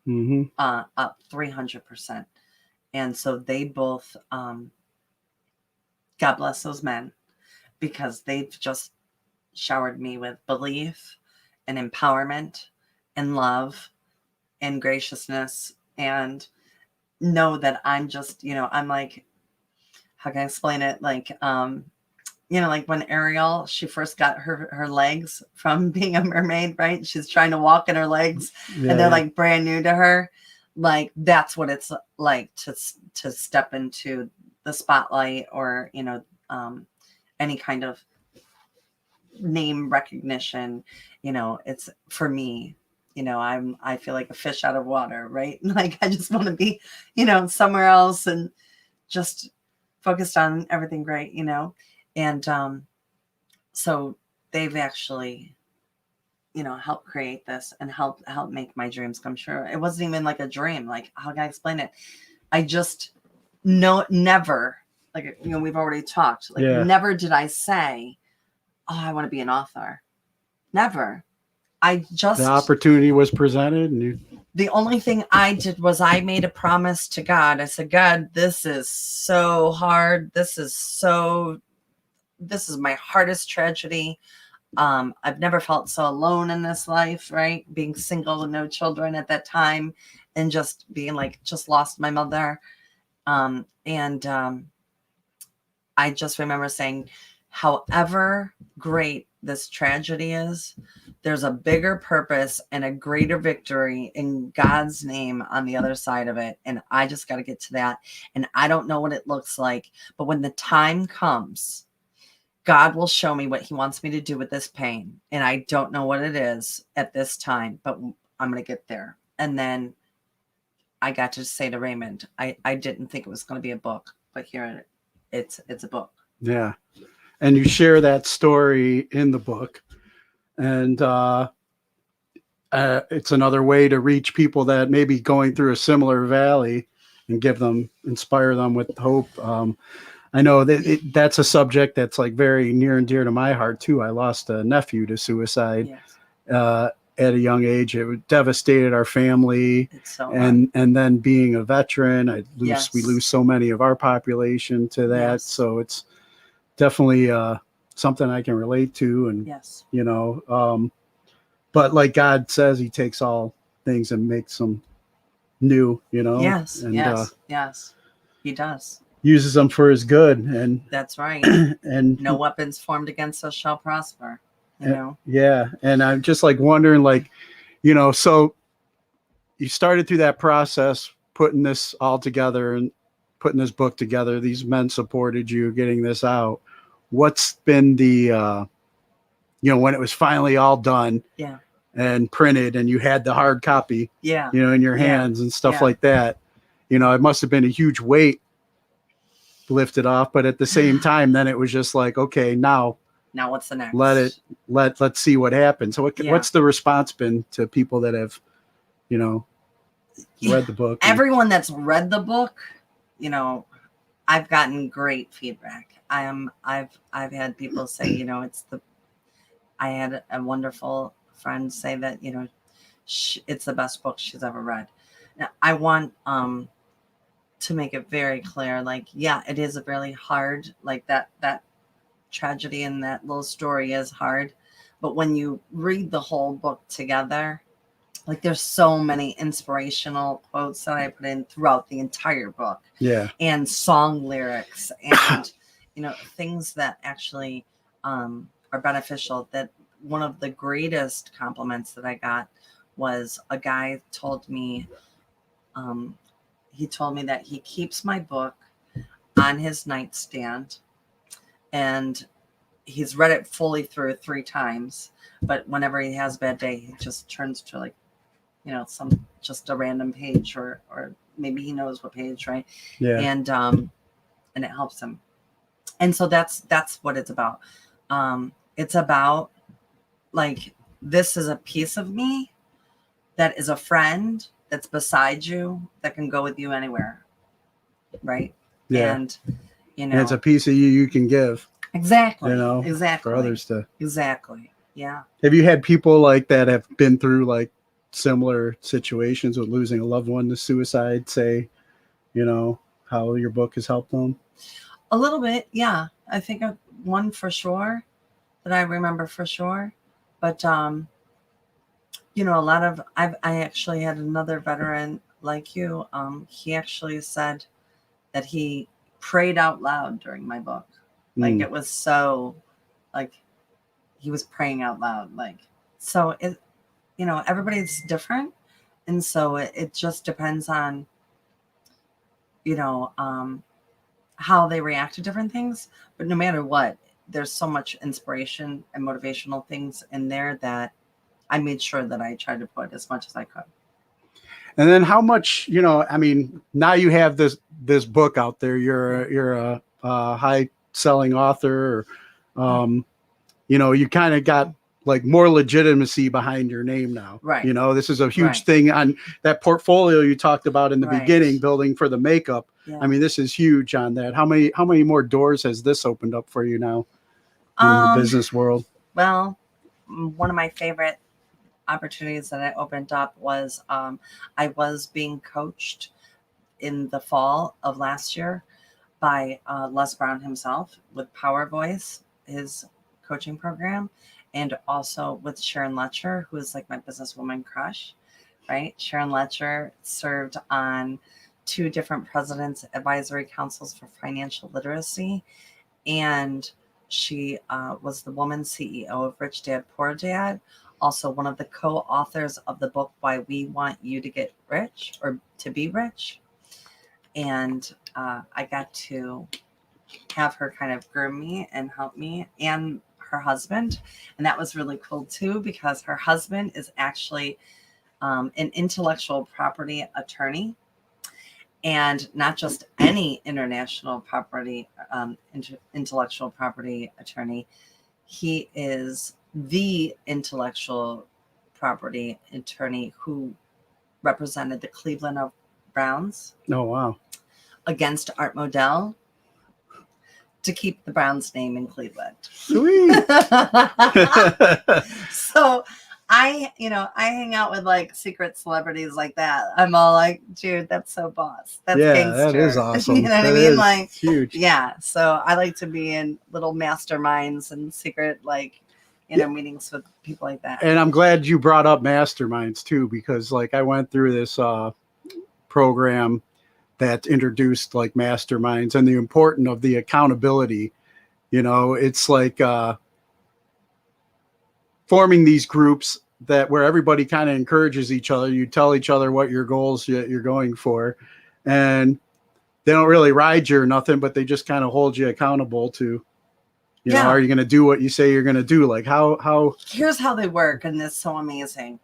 up 300%. And so they both, God bless those men, because they've just showered me with belief and empowerment and love and graciousness, and know that I'm just, I'm like, how can I explain it? Like, like when Ariel, she first got her legs from being a mermaid, right? She's trying to walk in her legs and they're like brand new to her. Like, that's what it's like to step into the spotlight, or, any kind of name recognition. It's, for me, I feel like a fish out of water, right? Like, I just want to be, somewhere else and just focused on everything great, and so they've actually, helped create this and help make my dreams come true. It wasn't even like a dream. Like, how can I explain it? I just never, like, we've already talked, like, never did I say, oh, I want to be an author. Never. I just, the opportunity was presented, and the only thing I did was I made a promise to God. I said, God, this is so hard. This is my hardest tragedy. I've never felt so alone in this life, right? Being single and no children at that time, and just being like, just lost my mother. And I just remember saying, however great this tragedy is, there's a bigger purpose and a greater victory in God's name on the other side of it. And I just got to get to that. And I don't know what it looks like, but when the time comes, God will show me what he wants me to do with this pain. And I don't know what it is at this time, but I'm going to get there. And then I got to say to Raymond, I didn't think it was going to be a book, but here it's a book. Yeah. And you share that story in the book. And it's another way to reach people that may be going through a similar valley and inspire them with hope. I know that that's a subject that's like very near and dear to my heart too. I lost a nephew to suicide. Yes. At a young age. It devastated our family. So and then being a veteran, we lose so many of our population to that. Yes. So it's definitely something I can relate to. And, yes. But like God says, he takes all things and makes them new, Yes. And, yes, he does. Uses them for his good. And that's right. And no weapons formed against us shall prosper. Yeah. And I'm just like wondering, like, so you started through that process, putting this all together and putting this book together. These men supported you getting this out. What's been the, when it was finally all done and printed and you had the hard copy, in your hands and stuff like that, it must have been a huge weight lifted off. But at the same time, then it was just like, okay, now what's the next? Let's see what happens. So what's the response been to people that have, read the book? Everyone that's read the book, I've gotten great feedback. I've had people say, I had a wonderful friend say that, it's the best book she's ever read. Now, I want to make it very clear, like, it is a really hard, like that tragedy in that little story is hard, but when you read the whole book together, like, there's so many inspirational quotes that I put in throughout the entire book, and song lyrics and things that actually are beneficial. That one of the greatest compliments that I got was a guy told me, that he keeps my book on his nightstand. And he's read it fully through 3 times, but whenever he has a bad day, he just turns to like just a random page, or maybe he knows what page, right? Yeah. And it helps him. And so that's what it's about. It's about, like, this is a piece of me that is a friend that's beside you, that can go with you anywhere, right? Yeah. And and it's a piece of you can give. Exactly. For others to. Exactly. Yeah. Have you had people like that have been through like similar situations with losing a loved one to suicide, say, how your book has helped them? A little bit, yeah. I think of one for sure that I remember for sure. But a lot of I actually had another veteran like you. He actually said that he prayed out loud during my book. Like, it was so, like, he was praying out loud. Like, so it, everybody's different. And so it just depends on, how they react to different things. But no matter what, there's so much inspiration and motivational things in there that I made sure that I tried to put as much as I could. And then how much, now you have this book out there. You're a high selling author. You kind of got like more legitimacy behind your name now. Right. This is a huge thing on that portfolio you talked about in the beginning, building for the makeup. Yeah. This is huge on that. How many more doors has this opened up for you now in the business world? Well, one of my favorite opportunities that I opened up was I was being coached in the fall of last year by Les Brown himself with Power Voice, his coaching program, and also with Sharon Letcher, who is like my businesswoman crush, right? Sharon Letcher served on 2 different presidents' advisory councils for financial literacy, and she was the woman CEO of Rich Dad Poor Dad, also one of the co-authors of the book Why We Want You to Get Rich, or to Be Rich. And I got to have her kind of groom me and help me, and her husband. And that was really cool too, because her husband is actually an intellectual property attorney, and not just any international property, intellectual property attorney. He is the intellectual property attorney who represented the Cleveland Browns. Oh, wow. Against Art Modell to keep the Browns name in Cleveland. Sweet. So I hang out with like secret celebrities like that. I'm all like, dude, that's so boss. That's gangster. That is awesome. You know what I mean? Like, huge. Yeah. So I like to be in little masterminds and secret, like, meetings with people like that. And I'm glad you brought up masterminds too, because like I went through this program that introduced like masterminds and the importance of the accountability. It's like forming these groups where everybody kind of encourages each other. You tell each other what your goals you're going for, and they don't really ride you or nothing, but they just kind of hold you accountable to, are you going to do what you say you're going to do? Like how here's how they work. And it's so amazing.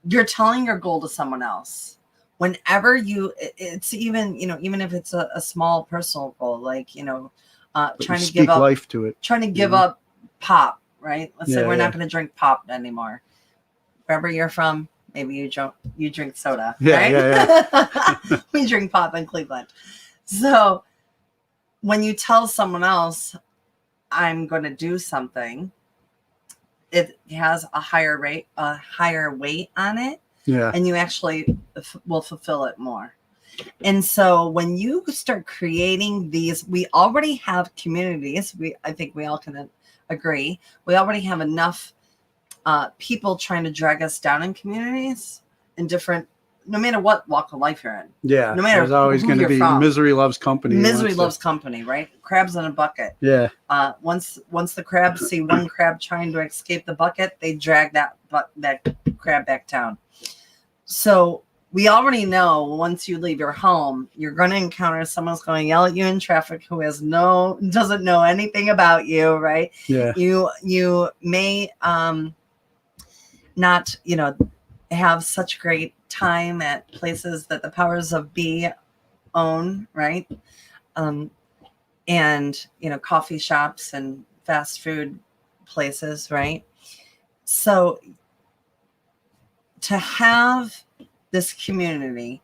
You're telling your goal to someone else. Whenever it's even, even if it's a small personal goal, like, trying to give up life to it, trying to give up pop, right? Let's say we're not going to drink pop anymore. Wherever you're from, maybe you drink soda, right? Yeah. We drink pop in Cleveland. So when you tell someone else, I'm going to do something, it has a higher weight on it. Yeah. And you actually will fulfill it more. And so when you start creating these, we already have communities. I think we all can agree. We already have enough people trying to drag us down in communities in different, no matter what walk of life you're in. Yeah. No matter there's always going to be from. Misery loves company. Misery loves company, right? Crabs in a bucket. Yeah. Once the crabs see one crab trying to escape the bucket, they drag that crab back down. So we already know once you leave your home, you're going to encounter someone who's going to yell at you in traffic who doesn't know anything about you, right? Yeah. You may not, have such great time at places that the powers of be own, right? And, coffee shops and fast food places, right? So to have this community,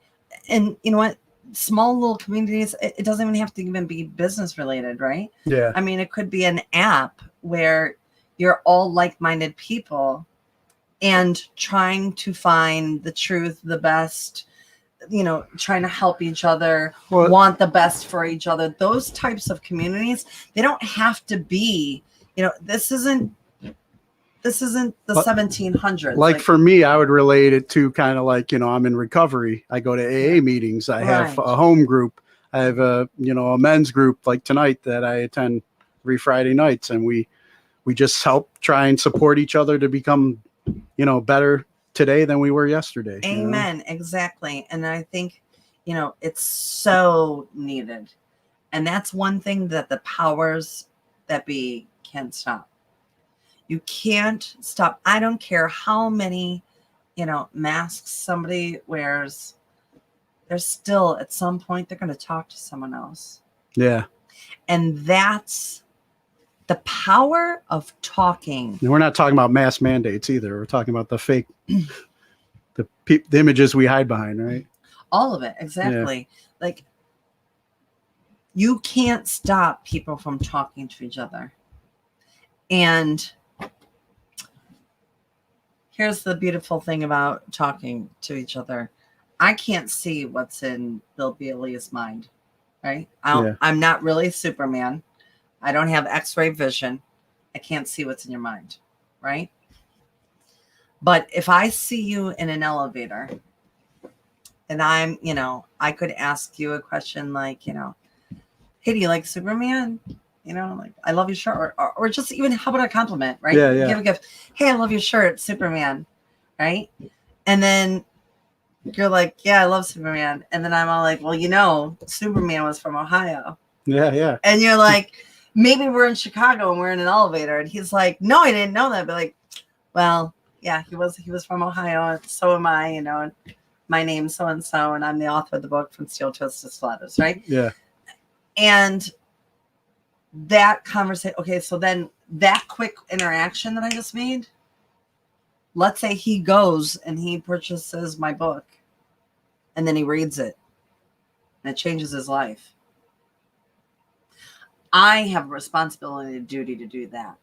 and you know what? Small little communities, it doesn't even have to even be business related, right? Yeah. I mean, it could be an app where you're all like-minded people and trying to find the truth, the best, trying to help each other, want the best for each other. Those types of communities, they don't have to be, this isn't the 1700s. Like for me, I would relate it to kind of like, I'm in recovery. I go to AA meetings. I have a home group. I have a men's group like tonight that I attend every Friday nights. And we just help try and support each other to become, better today than we were yesterday. Amen. Exactly. And I think, it's so needed. And that's one thing that the powers that be can't stop. You can't stop. I don't care how many, masks somebody wears. There's still, at some point, they're going to talk to someone else. Yeah. And that's the power of talking. And we're not talking about mass mandates either. We're talking about the fake, the images we hide behind, right? All of it. Exactly. Yeah. Like, you can't stop people from talking to each other. And here's the beautiful thing about talking to each other. I can't see what's in Bill Bailey's mind, right? I'm not really Superman. I don't have X-ray vision. I can't see what's in your mind, right? But if I see you in an elevator and I'm, I could ask you a question like, hey, do you like Superman? Like, I love your shirt, or just even, how about a compliment, right? Yeah. Give a gift. Hey, I love your shirt, Superman, right? And then you're like, yeah, I love Superman. And then I'm all like, well, Superman was from Ohio. Yeah. And you're like, maybe we're in Chicago and we're in an elevator. And he's like, no, I didn't know that. But like, well, yeah, he was from Ohio. And so am I, and my name's so-and-so. And I'm the author of the book From Steel Toes to Stilettos, right? Yeah. And that conversation, okay, so then that quick interaction that I just made, let's say he goes and he purchases my book and then he reads it and it changes his life. I have a responsibility and a duty to do that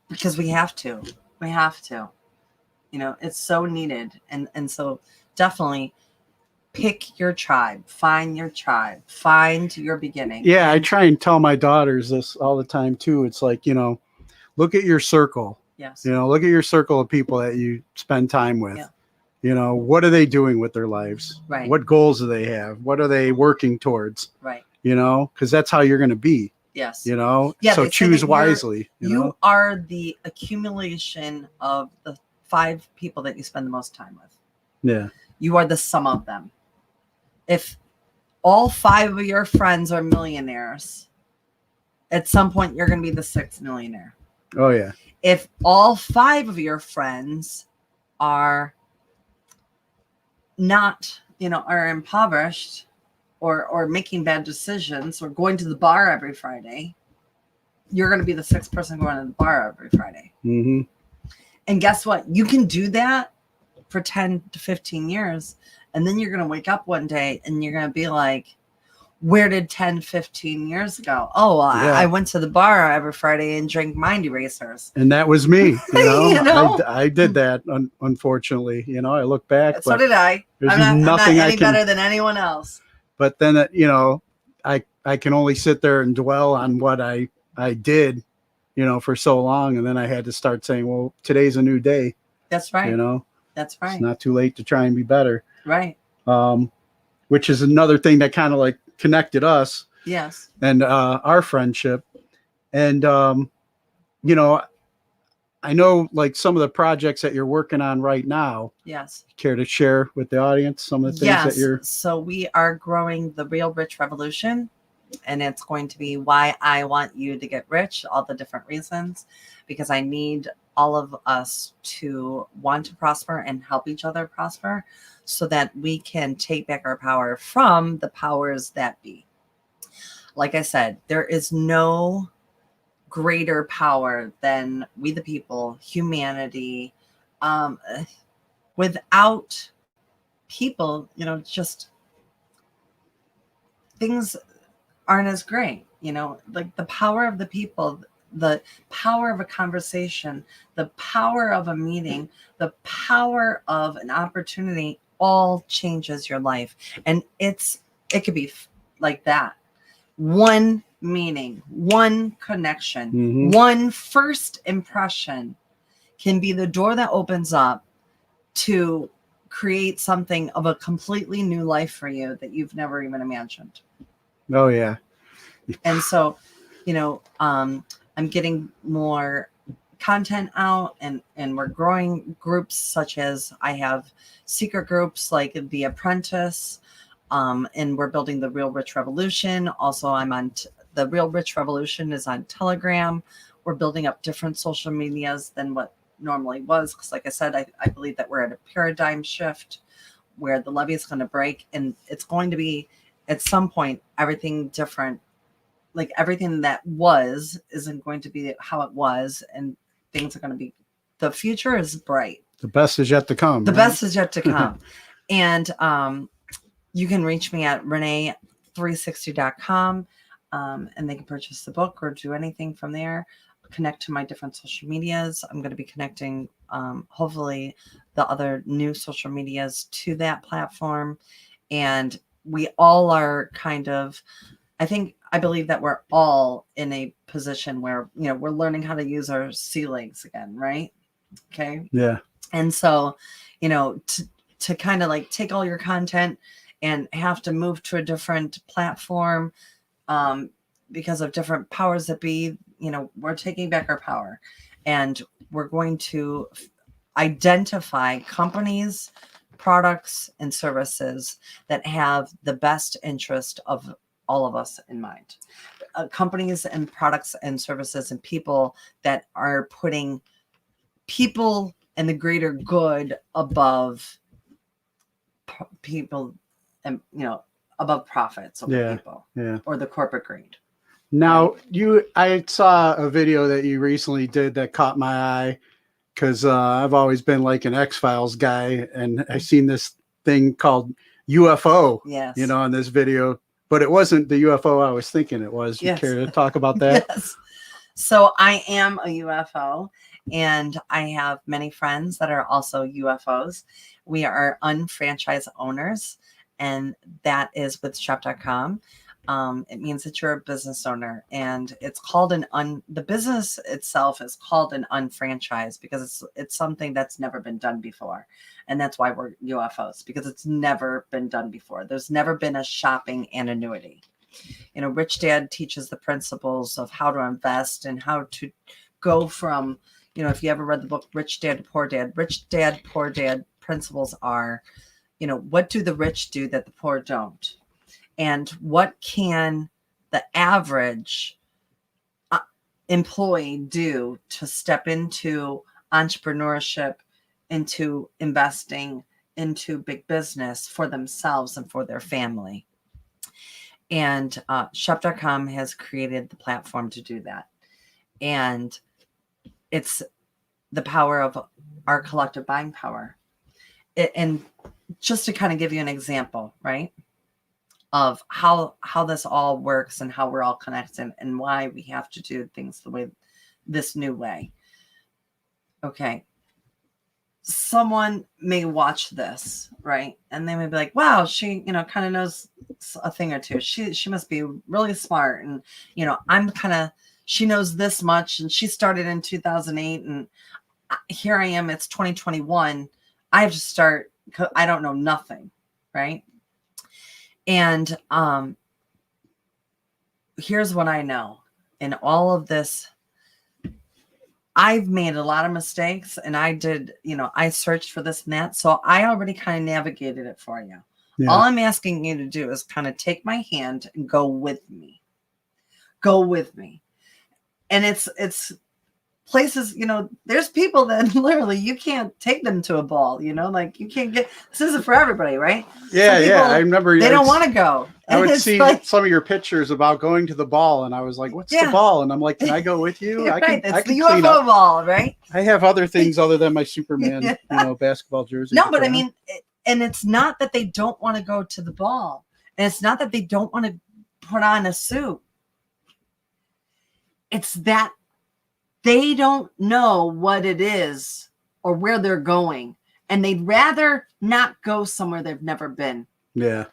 because we have to. It's so needed. And so definitely pick your tribe, find your tribe, find your beginning. Yeah, I try and tell my daughters this all the time too. It's like, look at your circle. Yes. Look at your circle of people that you spend time with. Yeah. What are they doing with their lives? Right. What goals do they have? What are they working towards? Right. Because that's how you're going to be. Yes. Yeah, so choose wisely. You are the accumulation of the 5 people that you spend the most time with. Yeah. You are the sum of them. If all 5 of your friends are millionaires, at some point you're going to be the 6th millionaire. Oh, yeah. If all 5 of your friends are not, are impoverished or making bad decisions or going to the bar every Friday, you're going to be the 6th person going to the bar every Friday. Mm-hmm. And guess what? You can do that for 10 to 15 years. And then you're going to wake up one day and you're going to be like, where did 10, 15 years go? Oh, well, yeah. I went to the bar every Friday and drank mind erasers. And that was me. I did that, unfortunately. I look back. So did I. I'm not any better than anyone else. But then, I can only sit there and dwell on what I did, for so long. And then I had to start saying, well, today's a new day. That's right. That's right. It's not too late to try and be better. Right. Which is another thing that kind of like connected us. Yes. And our friendship. And, I know like some of the projects that you're working on right now. Yes. Care to share with the audience some of the things that you're... So we are growing the Real Rich Revolution, and it's going to be why I want you to get rich, all the different reasons. because I need all of us to want to prosper and help each other prosper so that we can take back our power from the powers that be. Like I said, there is no greater power than we the people, humanity. Without people, just things aren't as great, like the power of the people, the power of a conversation, the power of a meeting, the power of an opportunity all changes your life. And it could be like that. One meaning, one connection, one first impression can be the door that opens up to create something of a completely new life for you that you've never even imagined. Oh, yeah. And so, I'm getting more content out, and we're growing groups such as I have secret groups like The Apprentice, and we're building the Real Rich Revolution. Also, I'm on the Real Rich Revolution is on Telegram. We're building up different social medias than what normally was, because like I said, I believe that we're at a paradigm shift where the levee is going to break, and it's going to be at some point everything different. Like everything that was isn't going to be how it was, and things are going to be, the future is bright. The best is yet to come. The best is yet to come. And you can reach me at RaNae360.com, and they can purchase the book or do anything from there. Connect to my different social medias. I'm going to be connecting, hopefully, the other new social medias to that platform. And we all are kind of, I believe that we're all in a position where, we're learning how to use our sea legs again, right? Okay. Yeah. And so, to kind of like take all your content and have to move to a different platform, because of different powers that be, we're taking back our power, and we're going to identify companies, products, and services that have the best interest of all of us in mind. Companies and products and services and people that are putting people and the greater good above people, and above profits over people, or the corporate greed. Now, I saw a video that you recently did that caught my eye, because I've always been like an X-Files guy, and I seen this thing called UFO, yes, in this video, but it wasn't the UFO I was thinking it was. You care to talk about that? Yes. So I am a UFO, and I have many friends that are also UFOs. We are UnFranchise owners, and that is with Shop.com. It means that you're a business owner, and it's called the business itself is called an UnFranchise because it's something that's never been done before. And that's why we're UFOs, because it's never been done before. There's never been a shopping annuity. Rich Dad teaches the principles of how to invest and how to go from, if you ever read the book, Rich Dad, Poor Dad principles are, what do the rich do that the poor don't? And what can the average employee do to step into entrepreneurship, into investing, into big business for themselves and for their family? And Shop.com has created the platform to do that. And it's the power of our collective buying power. And just to kind of give you an example, right, of how this all works and how we're all connected and why we have to do things this new way. Okay. Someone may watch this, right? And they may be like, wow, she, kind of knows a thing or two. She must be really smart. And, she knows this much, and she started in 2008, and here I am, it's 2021. I have to start, I don't know nothing, right? And here's what I know. In all of this, I've made a lot of mistakes, and I did, I searched for this and that. So I already kind of navigated it for you. Yeah. All I'm asking you to do is kind of take my hand and go with me. Go with me. And it's places, there's people that literally you can't take them to a ball, like you can't get, this isn't for everybody, right? Yeah, Some yeah. people, I remember they don't want to go. I would And it's see like, some of your pictures about going to the ball, and I was like, "What's the Yeah. ball?" And I'm like, "Can I go with you? I right, can. it's I can the clean UFO up. ball, right? I have other things other than my Superman, Yeah. basketball jersey. No, to but put I on." mean, and it's not that they don't want to go to the ball, and it's not that they don't want to put on a suit. It's that they don't know what it is or where they're going, and they'd rather not go somewhere they've never been. Yeah.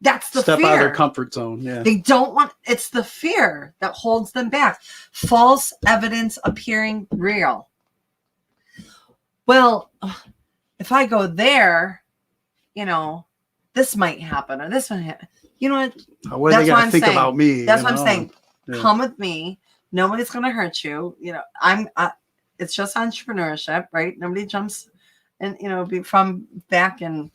That's the Step fear. out of their comfort zone. Yeah. They don't want, it's the fear that holds them back. False evidence appearing real. Well, if I go there, this might happen or this might happen. You know what? What are they going to think about me? That's what I'm saying. Yeah. Come with me. Nobody's going to hurt you. It's just entrepreneurship, right? Nobody jumps and, be from back and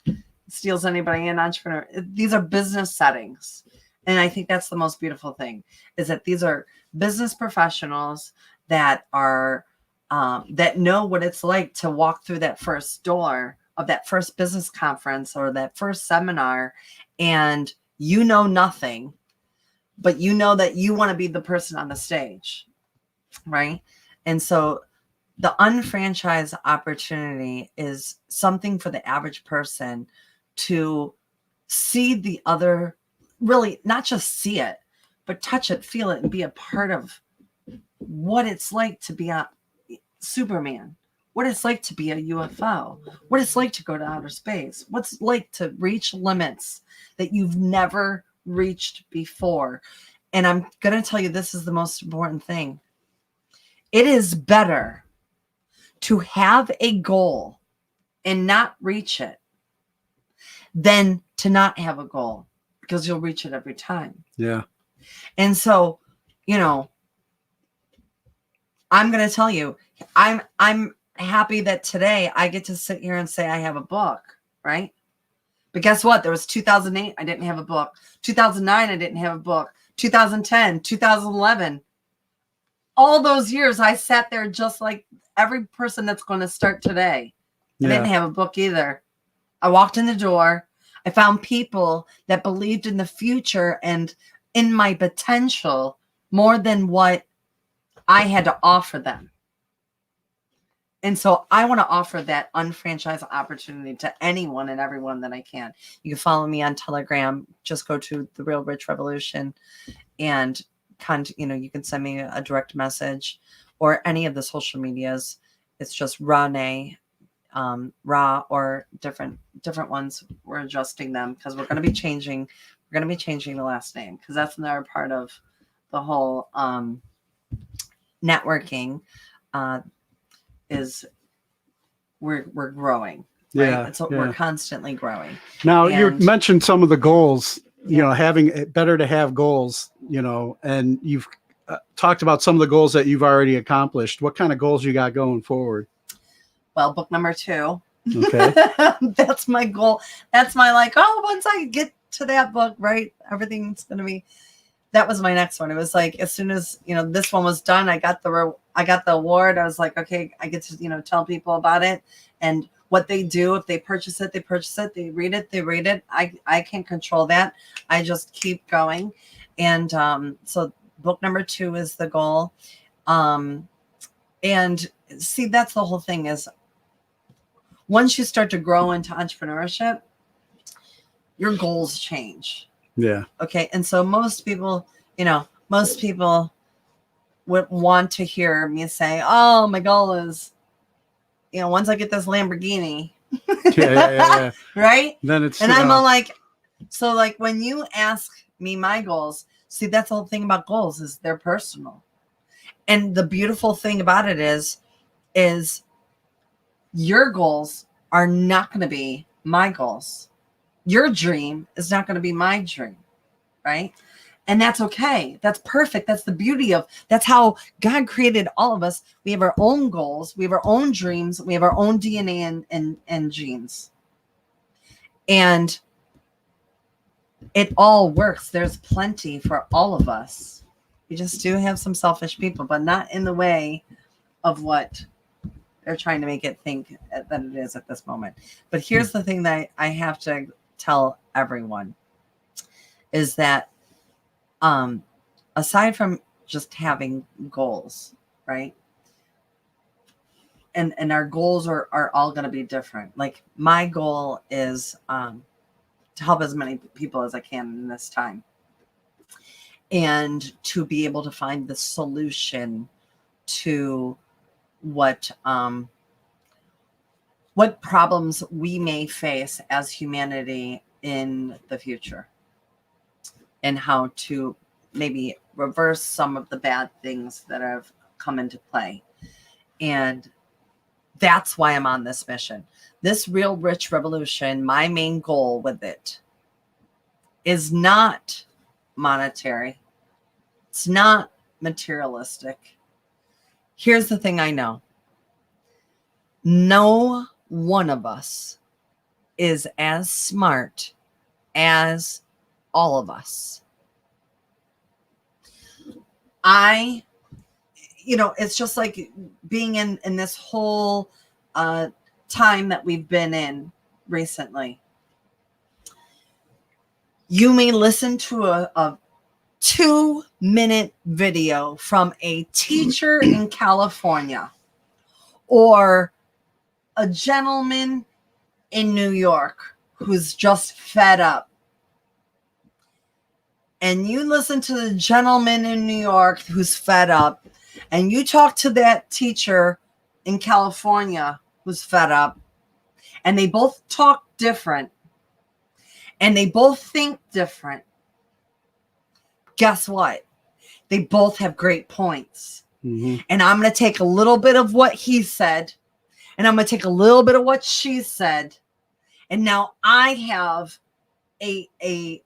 steals anybody in entrepreneur. These are business settings. And I think that's the most beautiful thing is that these are business professionals that are, that know what it's like to walk through that first door of that first business conference or that first seminar, and nothing, but that you want to be the person on the stage, right? And so the UnFranchise opportunity is something for the average person to see the other, really not just see it, but touch it, feel it, and be a part of what it's like to be a Superman, what it's like to be a UFO, what it's like to go to outer space, what's it like to reach limits that you've never reached before. And I'm going to tell you, this is the most important thing. It is better to have a goal and not reach it than to not have a goal, because you'll reach it every time. Yeah. And so, I'm going to tell you, I'm happy that today I get to sit here and say I have a book, right? But guess what? There was 2008, I didn't have a book. 2009, I didn't have a book. 2010, 2011. All those years I sat there just like every person that's going to start today. I didn't have a book either. I walked in the door. I found people that believed in the future and in my potential more than what I had to offer them. And so I want to offer that UnFranchise opportunity to anyone and everyone that I can. You can follow me on Telegram. Just go to The Real Rich Revolution and you can send me a direct message or any of the social medias. It's just RaNae, Ra, or different ones. We're adjusting them because we're going to be changing. We're going to be changing the last name because that's another part of the whole networking. Is we're growing. Right? Yeah. So we're constantly growing. Now you mentioned some of the goals. Having it better to have goals. And you've talked about some of the goals that you've already accomplished. What kind of goals you got going forward? Well, book number 2. Okay. That's my goal. That's my once I get to that book, right, everything's going to be, that was my next one. It was like, as soon as, this one was done, I got the award. I was like, okay, I get to, tell people about it and what they do. If they purchase it, they purchase it. They read it. I can't control that. I just keep going. And so book number 2 is the goal. And see, that's the whole thing is once you start to grow into entrepreneurship, your goals change. Yeah. Okay. And so most people would want to hear me say, oh, my goal is, once I get this Lamborghini, yeah. right? Then it's, and I'm all like, so like when you ask me my goals, see, that's the whole thing about goals is they're personal. And the beautiful thing about it is your goals are not going to be my goals. Your dream is not going to be my dream, right? And that's okay. That's perfect. That's the beauty of, that's how God created all of us. We have our own goals. We have our own dreams. We have our own DNA and genes. And it all works. There's plenty for all of us. We just do have some selfish people, but not in the way of what they're trying to make it think that it is at this moment. But here's the thing that I have to tell everyone is that aside from just having goals, right? And our goals are all going to be different. Like my goal is to help as many people as I can in this time, and to be able to find the solution to what problems we may face as humanity in the future, and how to maybe reverse some of the bad things that have come into play. And that's why I'm on this mission. This Real Rich Revolution, my main goal with it is not monetary. It's not materialistic. Here's the thing I know. No one of us is as smart as all of us. It's just like being in this whole time that we've been in recently. You may listen to a 2-minute video from a teacher in California or a gentleman in New York who's just fed up. And you listen to the gentleman in New York who's fed up, and you talk to that teacher in California who's fed up, and they both talk different, and they both think different. Guess what? They both have great points. Mm-hmm. And I'm going to take a little bit of what he said, and I'm going to take a little bit of what she said, and now I have an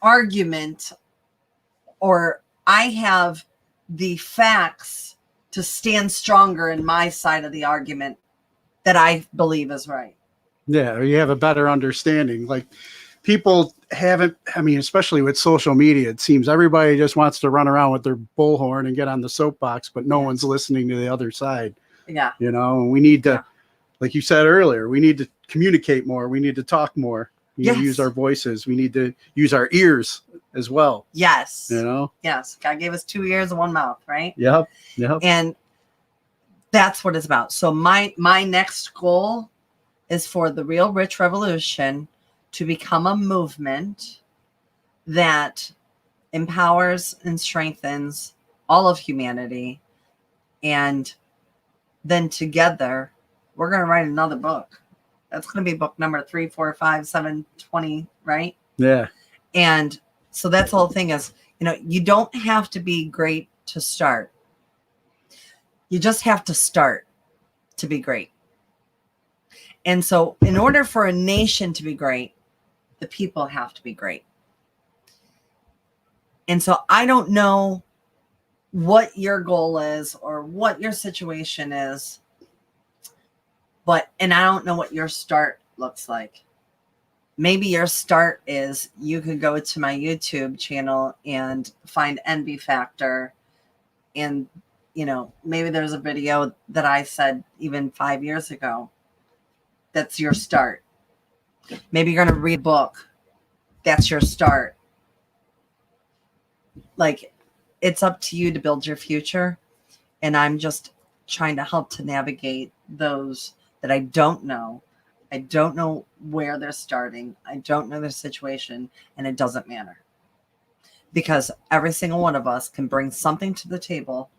argument, or I have the facts to stand stronger in my side of the argument that I believe is right. Yeah, or you have a better understanding. Like people haven't, especially with social media, it seems everybody just wants to run around with their bullhorn and get on the soapbox, but no one's listening to the other side. Yeah. And we need to, like you said earlier, we need to communicate more. We need to talk more. We need to use our voices. We need to use our ears as well. Yes. Yes. God gave us 2 ears and 1 mouth, right? Yep. And that's what it's about. So my next goal is for the Real Rich Revolution to become a movement that empowers and strengthens all of humanity. And then together, we're going to write another book. That's going to be book number 3, 4, 5, 7, 20, right? Yeah. And so that's the whole thing is, you don't have to be great to start. You just have to start to be great. And so in order for a nation to be great, the people have to be great. And so I don't know what your goal is or what your situation is, and I don't know what your start looks like. Maybe your start is you could go to my YouTube channel and find NB Factor. And, maybe there's a video that I said even 5 years ago. That's your start. Maybe you're going to read a book. That's your start. Like, it's up to you to build your future. And I'm just trying to help to navigate those that I don't know. I don't know where they're starting. I don't know their situation, and it doesn't matter. Because every single one of us can bring something to the table,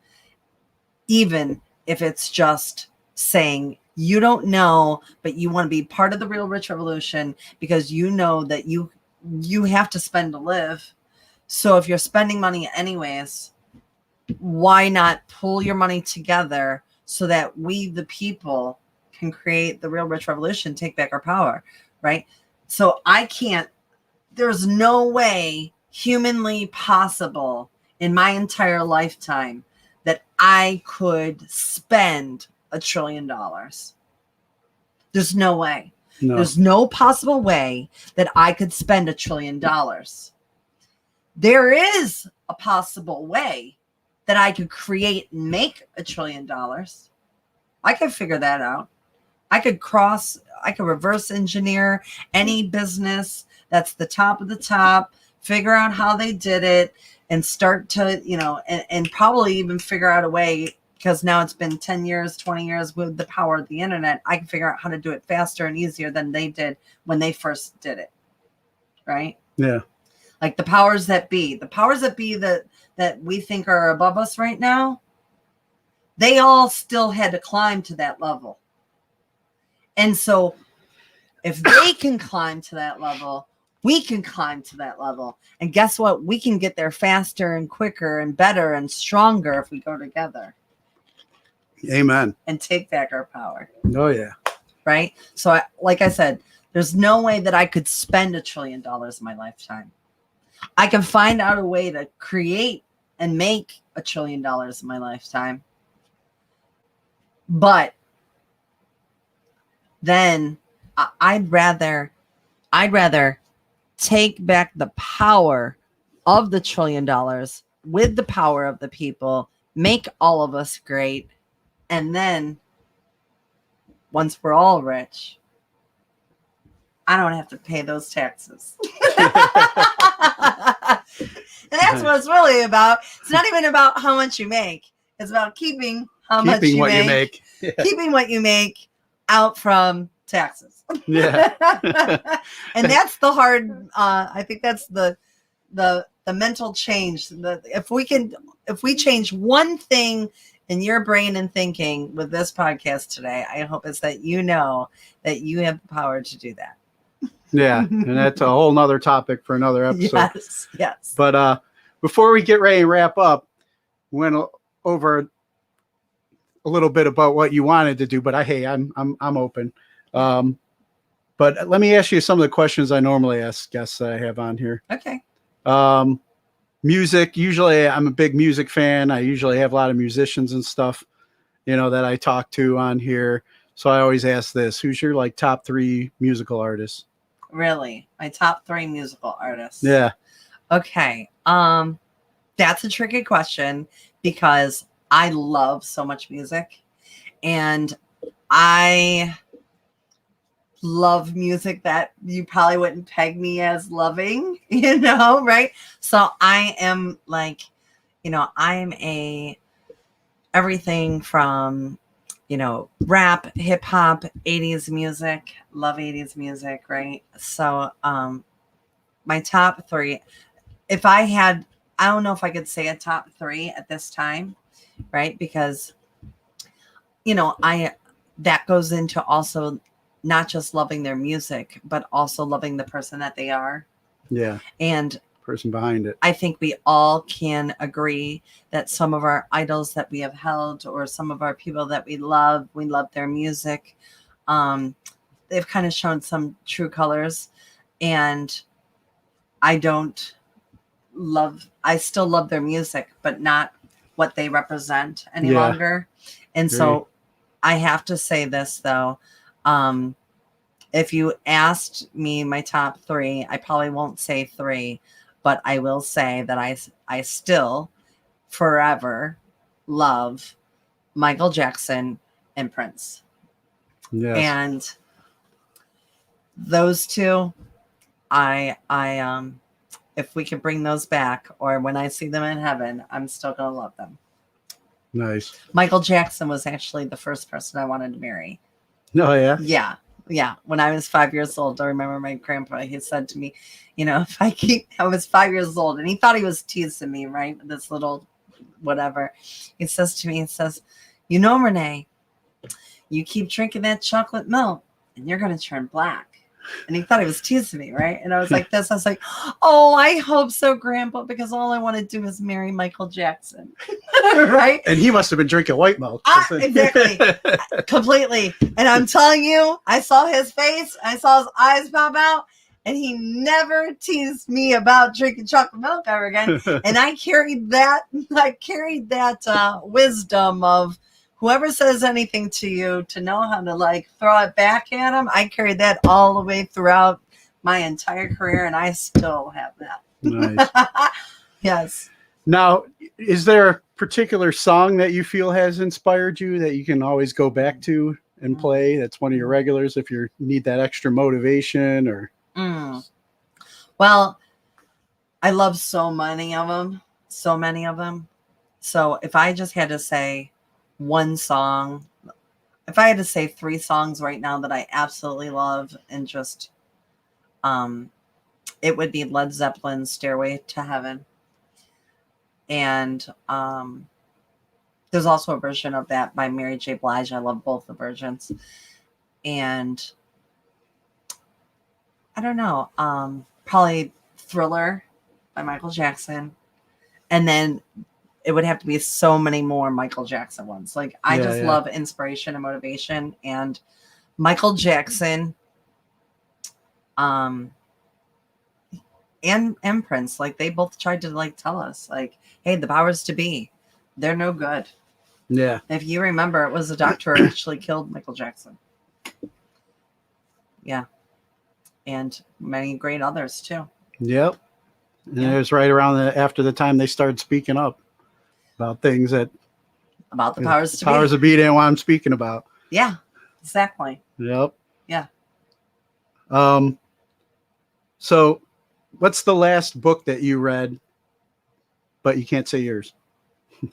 even if it's just saying you don't know, but you want to be part of the Real Rich Revolution because you know that you have to spend to live. So if you're spending money anyways, why not pull your money together so that we, the people, can create the Real Rich Revolution, take back our power, right? So there's no way humanly possible in my entire lifetime that I could spend $1 trillion. There's no way. No. There's no possible way that I could spend $1 trillion. There is a possible way that I could create and make $1 trillion. I could figure that out. I could reverse engineer any business that's the top of the top, figure out how they did it, and start to, and probably even figure out a way, because now it's been 10 years, 20 years with the power of the internet. I can figure out how to do it faster and easier than they did when they first did it. Right? Yeah. Like the powers that be that we think are above us right now, they all still had to climb to that level. And so if they can climb to that level, we can climb to that level. And guess what? We can get there faster and quicker and better and stronger if we go together. Amen. And take back our power. Oh, yeah. Right? So, like I said, there's no way that I could spend $1 trillion in my lifetime. I can find out a way to create and make $1 trillion in my lifetime. But then I'd rather take back the power of the $1 trillion with the power of the people, make all of us great, and then once we're all rich, I don't have to pay those taxes. And that's what it's really about. It's not even about how much you make. It's about keeping what you make. Yeah. Keeping what you make out from taxes. Yeah. And that's the hard, I think that's the mental change. If we change one thing in your brain and thinking with this podcast today, I hope it's that you know that you have the power to do that. Yeah. And that's a whole nother topic for another episode. Yes. But before we get ready to wrap up, we went over a little bit about what you wanted to do, but I'm open. But let me ask you some of the questions I normally ask guests that I have on here. Okay. Music. Usually I'm a big music fan. I usually have a lot of musicians and stuff, that I talk to on here. So I always ask this: who's your top 3 musical artists? Really? My top 3 musical artists? Yeah. Okay. That's a tricky question because I love so much music, and I love music that you probably wouldn't peg me as loving, right? So I am I'm everything from, rap, hip hop, 80s music, love 80s music, right? So my top 3, I don't know if I could say a top 3 at this time, right? Because, that goes into also not just loving their music, but also loving the person that they are. Yeah. And person behind it. I think we all can agree that some of our idols that we have held, or some of our people that we love their music. They've kind of shown some true colors, and I still love their music, but not what they represent any longer. And so I have to say this though. If you asked me my top 3, I probably won't say 3, but I will say that I still forever love Michael Jackson and Prince. Yes. And those two, I if we can bring those back, or when I see them in heaven, I'm still going to love them. Nice. Michael Jackson was actually the first person I wanted to marry. Oh, yeah? Yeah. Yeah. When I was 5 years old, I remember my grandpa, he said to me, I was 5 years old, and he thought he was teasing me, right? This little whatever. He says to me, RaNae, you keep drinking that chocolate milk and you're going to turn black. And he thought he was teasing me, right? And I was like this. I was like, oh, I hope so, Grandpa, because all I want to do is marry Michael Jackson. Right? And he must have been drinking white milk. Exactly. Completely. And I'm telling you, I saw his face. I saw his eyes pop out. And he never teased me about drinking chocolate milk ever again. And I carried that wisdom of whoever says anything to you to know how to throw it back at them. I carried that all the way throughout my entire career, and I still have that. Nice. Yes. Now, is there particular song that you feel has inspired you that you can always go back to and play? That's one of your regulars if you need that extra motivation or. Well, I love so many of them. So many of them. So if I just had to say one song, if I had to say 3 songs right now that I absolutely love and just, it would be Led Zeppelin's Stairway to Heaven. And there's also a version of that by Mary J. Blige. I love both the versions. And I don't know, probably Thriller by Michael Jackson. And then it would have to be so many more Michael Jackson ones. Like I just love inspiration and motivation, and Michael Jackson, and Prince, like they both tried to like tell us like, hey, the powers to be, they're no good. Yeah. If you remember, it was a doctor who actually killed Michael Jackson. Yeah. And many great others too. Yep. And it was right around after the time they started speaking up about things that about the powers to be. Powers to be didn't want them speaking about. Yeah, exactly. Yep. Yeah. So what's the last book that you read, but you can't say yours?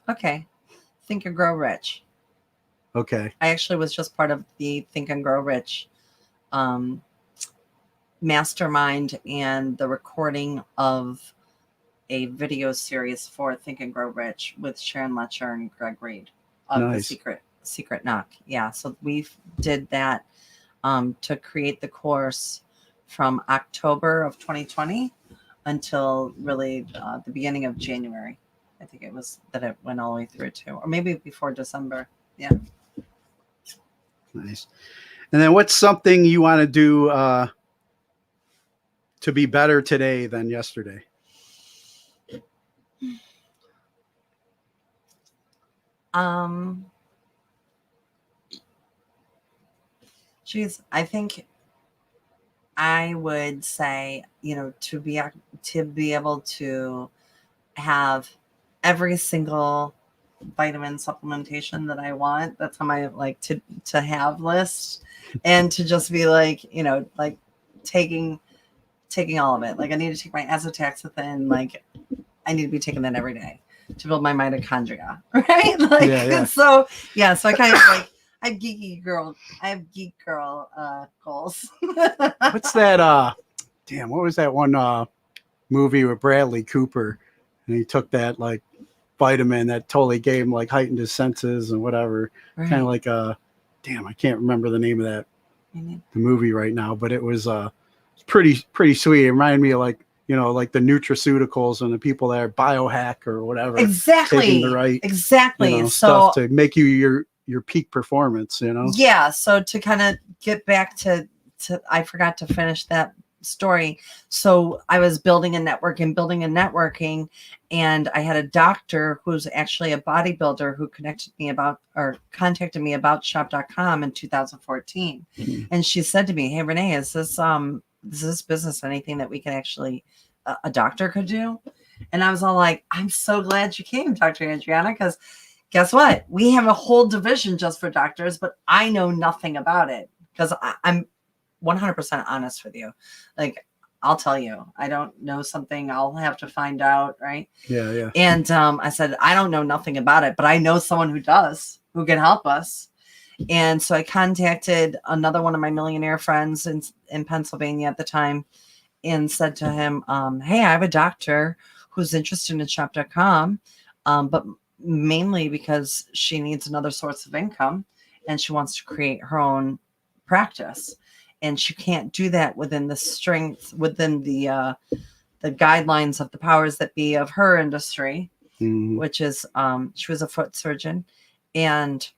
Okay. Think and Grow Rich. Okay. I actually was just part of the Think and Grow Rich Mastermind and the recording of a video series for Think and Grow Rich with Sharon Letcher and Greg Reed of the Secret Knock. Yeah, so we did that to create the course from October of 2020 until really the beginning of January. I think it was that it went all the way through to, or maybe before December. Yeah. Nice. And then what's something you want to do to be better today than yesterday? Geez, I think I would say, to be able to have every single vitamin supplementation that I want. That's on my like to have list, and to just be like, like taking all of it. Like I need to take my azotaxanthin. Like I need to be taking that every day to build my mitochondria, right? Like so I kind of like I have geek girl goals. What's that? Damn, what was that one movie with Bradley Cooper? And he took that like vitamin that totally gave him like heightened his senses and whatever. Right. Kind of like damn, I can't remember the name of that the movie right now, but it was pretty sweet. It reminded me of like like the Nutraceuticals and the people that are biohack or whatever. Exactly. Taking the right so stuff to make you your peak performance. Yeah. So to kind of get back to I forgot to finish that story. So I was building a networking, and I had a doctor who's actually a bodybuilder who contacted me about Shop.com in 2014. Mm-hmm. And she said to me, "Hey, RaNae, is this business anything that we can actually a doctor could do?" And I was all like, "I'm so glad you came, Dr. Adriana, because guess what? We have a whole division just for doctors, but I know nothing about it because I'm 100% honest with you. Like, I'll tell you, I don't know something, I'll have to find out, right?" Yeah. And I said, I don't know nothing about it, but I know someone who does, who can help us. And so I contacted another one of my millionaire friends in Pennsylvania at the time and said to him, "Hey, I have a doctor who's interested in Shop.com, but mainly because she needs another source of income and she wants to create her own practice. And she can't do that within the guidelines of the powers that be of her industry," mm-hmm. which is she was a foot surgeon. And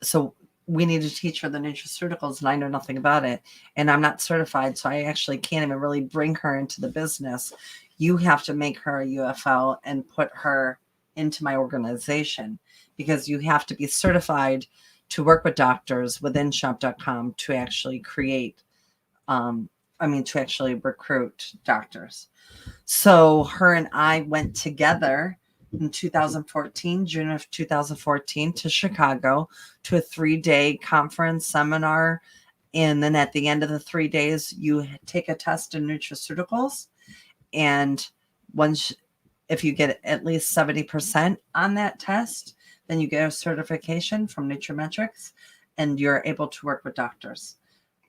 so we need to teach her the nutraceuticals, and I know nothing about it. And I'm not certified, so I actually can't even really bring her into the business. You have to make her a UFO and put her into my organization, because you have to be certified to work with doctors within Shop.com to actually create, to actually recruit doctors. So her and I went together in 2014, June of 2014, to Chicago to a 3-day conference seminar. And then at the end of the 3 days, you take a test in nutraceuticals. And if you get at least 70% on that test, then you get a certification from Nutrametrics and you're able to work with doctors.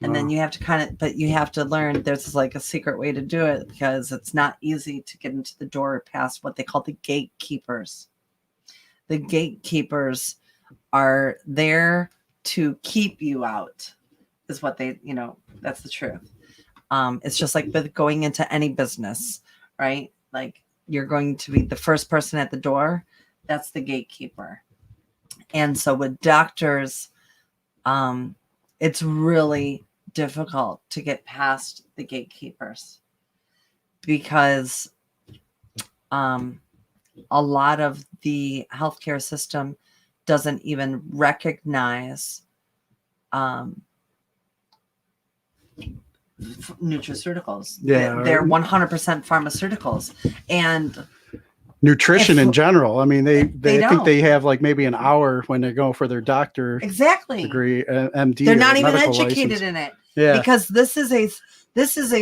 And then you have to but you have to learn there's like a secret way to do it because it's not easy to get into the door past what they call the gatekeepers. The gatekeepers are there to keep you out, is what they, that's the truth. It's just like going into any business, right? Like you're going to be the first person at the door. That's the gatekeeper. And so with doctors, it's really difficult to get past the gatekeepers because a lot of the healthcare system doesn't even recognize nutraceuticals. Yeah, they're 100% pharmaceuticals and nutrition in general. I mean, they I think don't. they have like maybe an hour when they go for their doctor degree, MD. They're not even license. educated in it. Yeah, because this is a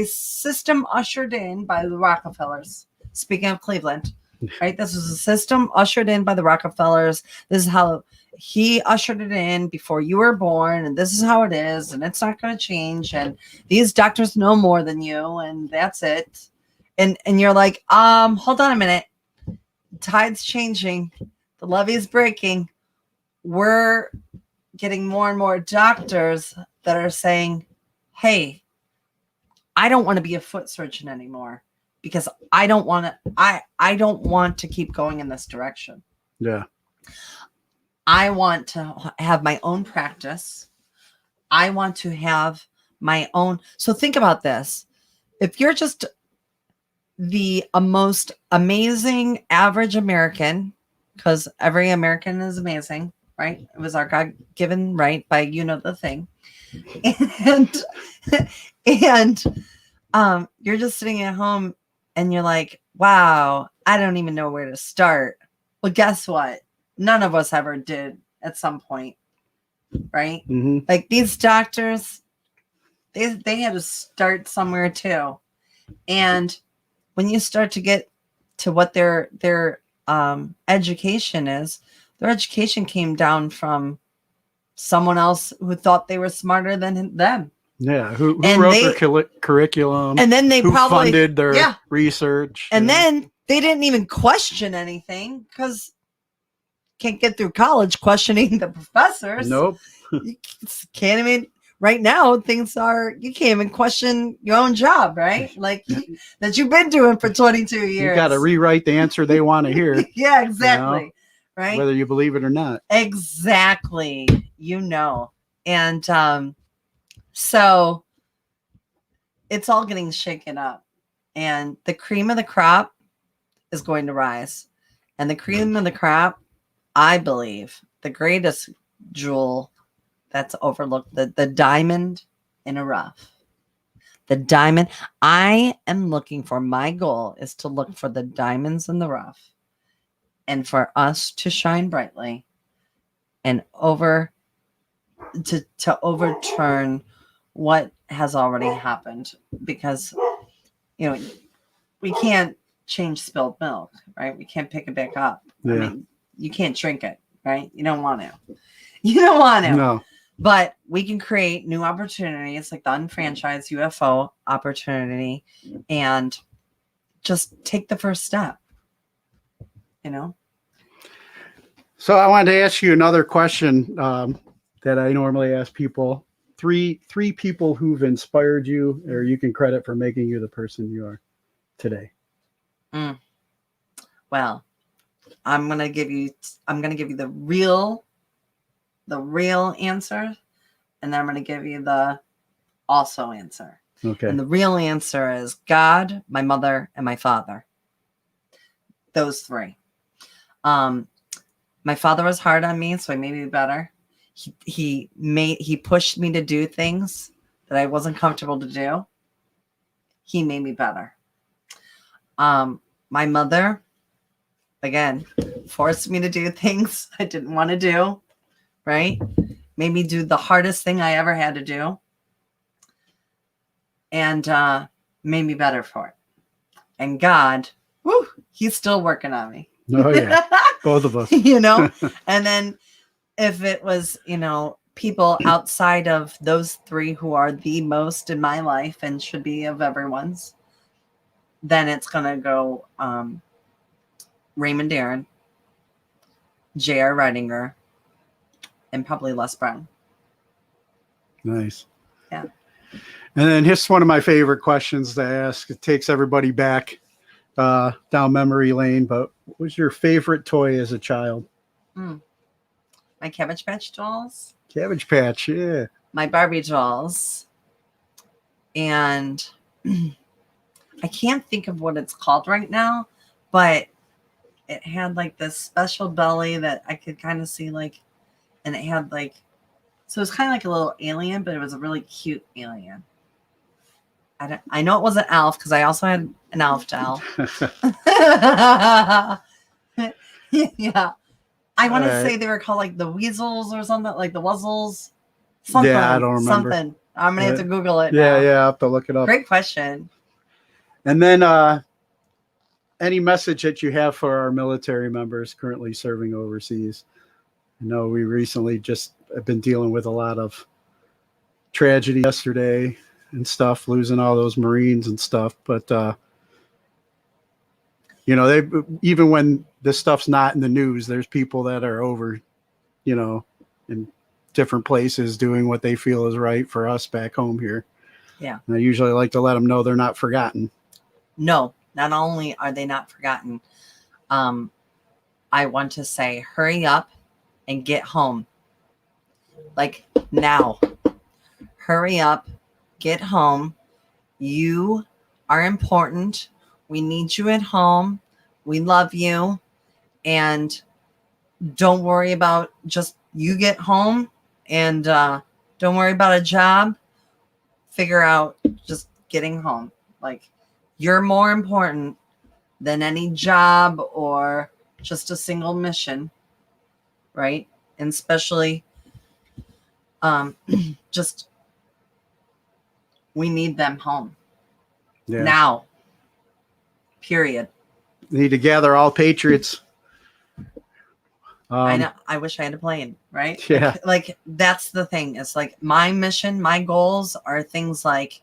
system ushered in by the Rockefellers. Speaking of Cleveland, right? This is a system ushered in by the Rockefellers. This is how he ushered it in before you were born, and this is how it is, and it's not going to change. And these doctors know more than you, and that's it. And you're like, hold on a minute. Tide's changing. The levee's breaking. We're getting more and more doctors that are saying, hey, I don't want to be a foot surgeon anymore because I don't want to keep going in this direction. Yeah. I want to have my own practice. I want to have my own. So think about this. If you're just the most amazing average American, because every American is amazing, right? It was our God-given right by the thing. And you're just sitting at home and you're like, wow, I don't even know where to start. Well, guess what? None of us ever did at some point, right? Mm-hmm. Like these doctors, they had to start somewhere too. And when you start to get to what their education is, their education came down from someone else who thought they were smarter than them. Yeah, who wrote their curriculum, and then they probably funded their research, and then they didn't even question anything because can't get through college questioning the professors. Nope, you can't even. Right now, things are, you can't even question your own job, right? Like that you've been doing for 22 years. You got to rewrite the answer they want to hear. Yeah, exactly. Right? Whether you believe it or not. Exactly. And so it's all getting shaken up. And the cream of the crop is going to rise. And the cream of the crop, I believe, the greatest jewel that's overlooked, the diamond in a rough. The diamond. I am looking for, my goal is to look for the diamonds in the rough and for us to shine brightly and to overturn what has already happened, because we can't change spilled milk, right? We can't pick it back up. Yeah. I mean, you can't drink it, right? You don't want to. No. But we can create new opportunities like the UnFranchise UFO opportunity and just take the first step, So I wanted to ask you another question that I normally ask people. Three people who've inspired you or you can credit for making you the person you are today. Well, I'm going to give you the real answer, and then I'm going to give you the also answer. Okay. And the real answer is God, my mother, and my father. Those three. My father was hard on me, so he made me better. He pushed me to do things that I wasn't comfortable to do. He made me better. My mother, again, forced me to do things I didn't want to do, right? Made me do the hardest thing I ever had to do, and made me better for it. And God, whew, he's still working on me. Oh, yeah. Both of us. You know? And then if it was, you know, people outside of those three who are the most in my life and should be of everyone's, then it's going to go Raymond Darren, J.R. Reidinger, and probably Les Brown. Nice. Yeah. And then here's one of my favorite questions to ask. It takes everybody back down memory lane. But what was your favorite toy as a child? My Cabbage Patch dolls. Cabbage Patch, yeah. My Barbie dolls. And I can't think of what it's called right now, but it had like this special belly that I could kind of see, like, and it had like, so it was kind of like a little alien, but it was a really cute alien. I know it was an elf because I also had an elf doll. Yeah. I want to say they were called like the weasels or something, like the wuzzles. Something. Yeah, I don't remember. Something. I'm going to have to Google it. Yeah, now. yeah, I have to look it up. Great question. And then any message that you have for our military members currently serving overseas? I know we recently just have been dealing with a lot of tragedy yesterday and stuff, losing all those Marines and stuff. But, you know, they even when this stuff's not in the news, there's people that are over, you know, in different places doing what they feel is right for us back home here. Yeah. And I usually like to let them know they're not forgotten. No, not only are they not forgotten, I want to say hurry up and get home. Like now. Hurry up, get home. You are important. We need you at home. We love you. And don't worry about just you get home, and don't worry about a job. Figure out just getting home. Like, you're more important than any job or just a single mission, right? And especially just we need them home. Yeah. Now. Period. Need to gather all patriots. I know. I wish I had a plane, right? Yeah. Like that's the thing. It's like my mission, my goals are things like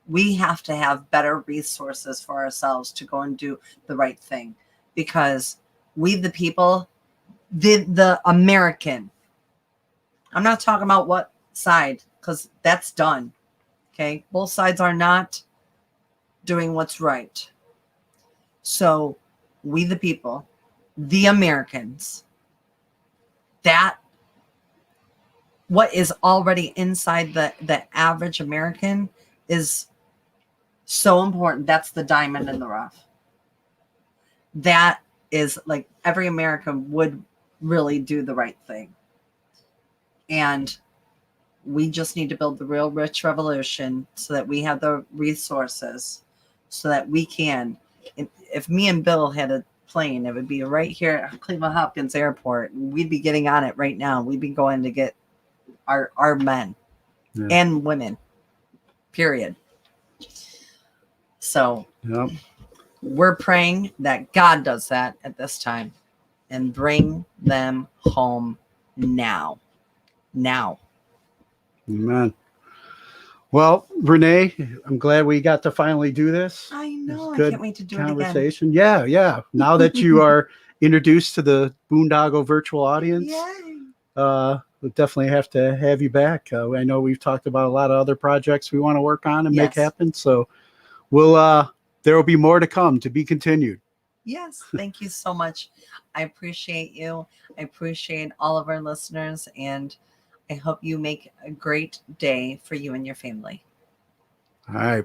we have to have better resources for ourselves to go and do the right thing, because we, the people, the American, I'm not talking about what side, because that's done. Okay. Both sides are not doing what's right. So we, the people, the Americans, that what is already inside the average American is so important. That's the diamond in the rough. That is like every American would really do the right thing. And we just need to build the real rich revolution so that we have the resources so that we can. If me and Bill had a plane, it would be right here at Cleveland Hopkins Airport. We'd be getting on it right now. We'd be going to get our men and women, period. So we're praying that God does that at this time and bring them home now. Now. Amen. Well, RaNae, I'm glad we got to finally do this. I know. I can't wait to do conversation. it again. Yeah. Now that you are introduced to the Boondoggle virtual audience, we'll definitely have to have you back. I know we've talked about a lot of other projects we want to work on and make happen. So we'll there will be more to come, to be continued. Yes. Thank you so much. I appreciate you. I appreciate all of our listeners, and I hope you make a great day for you and your family. All right.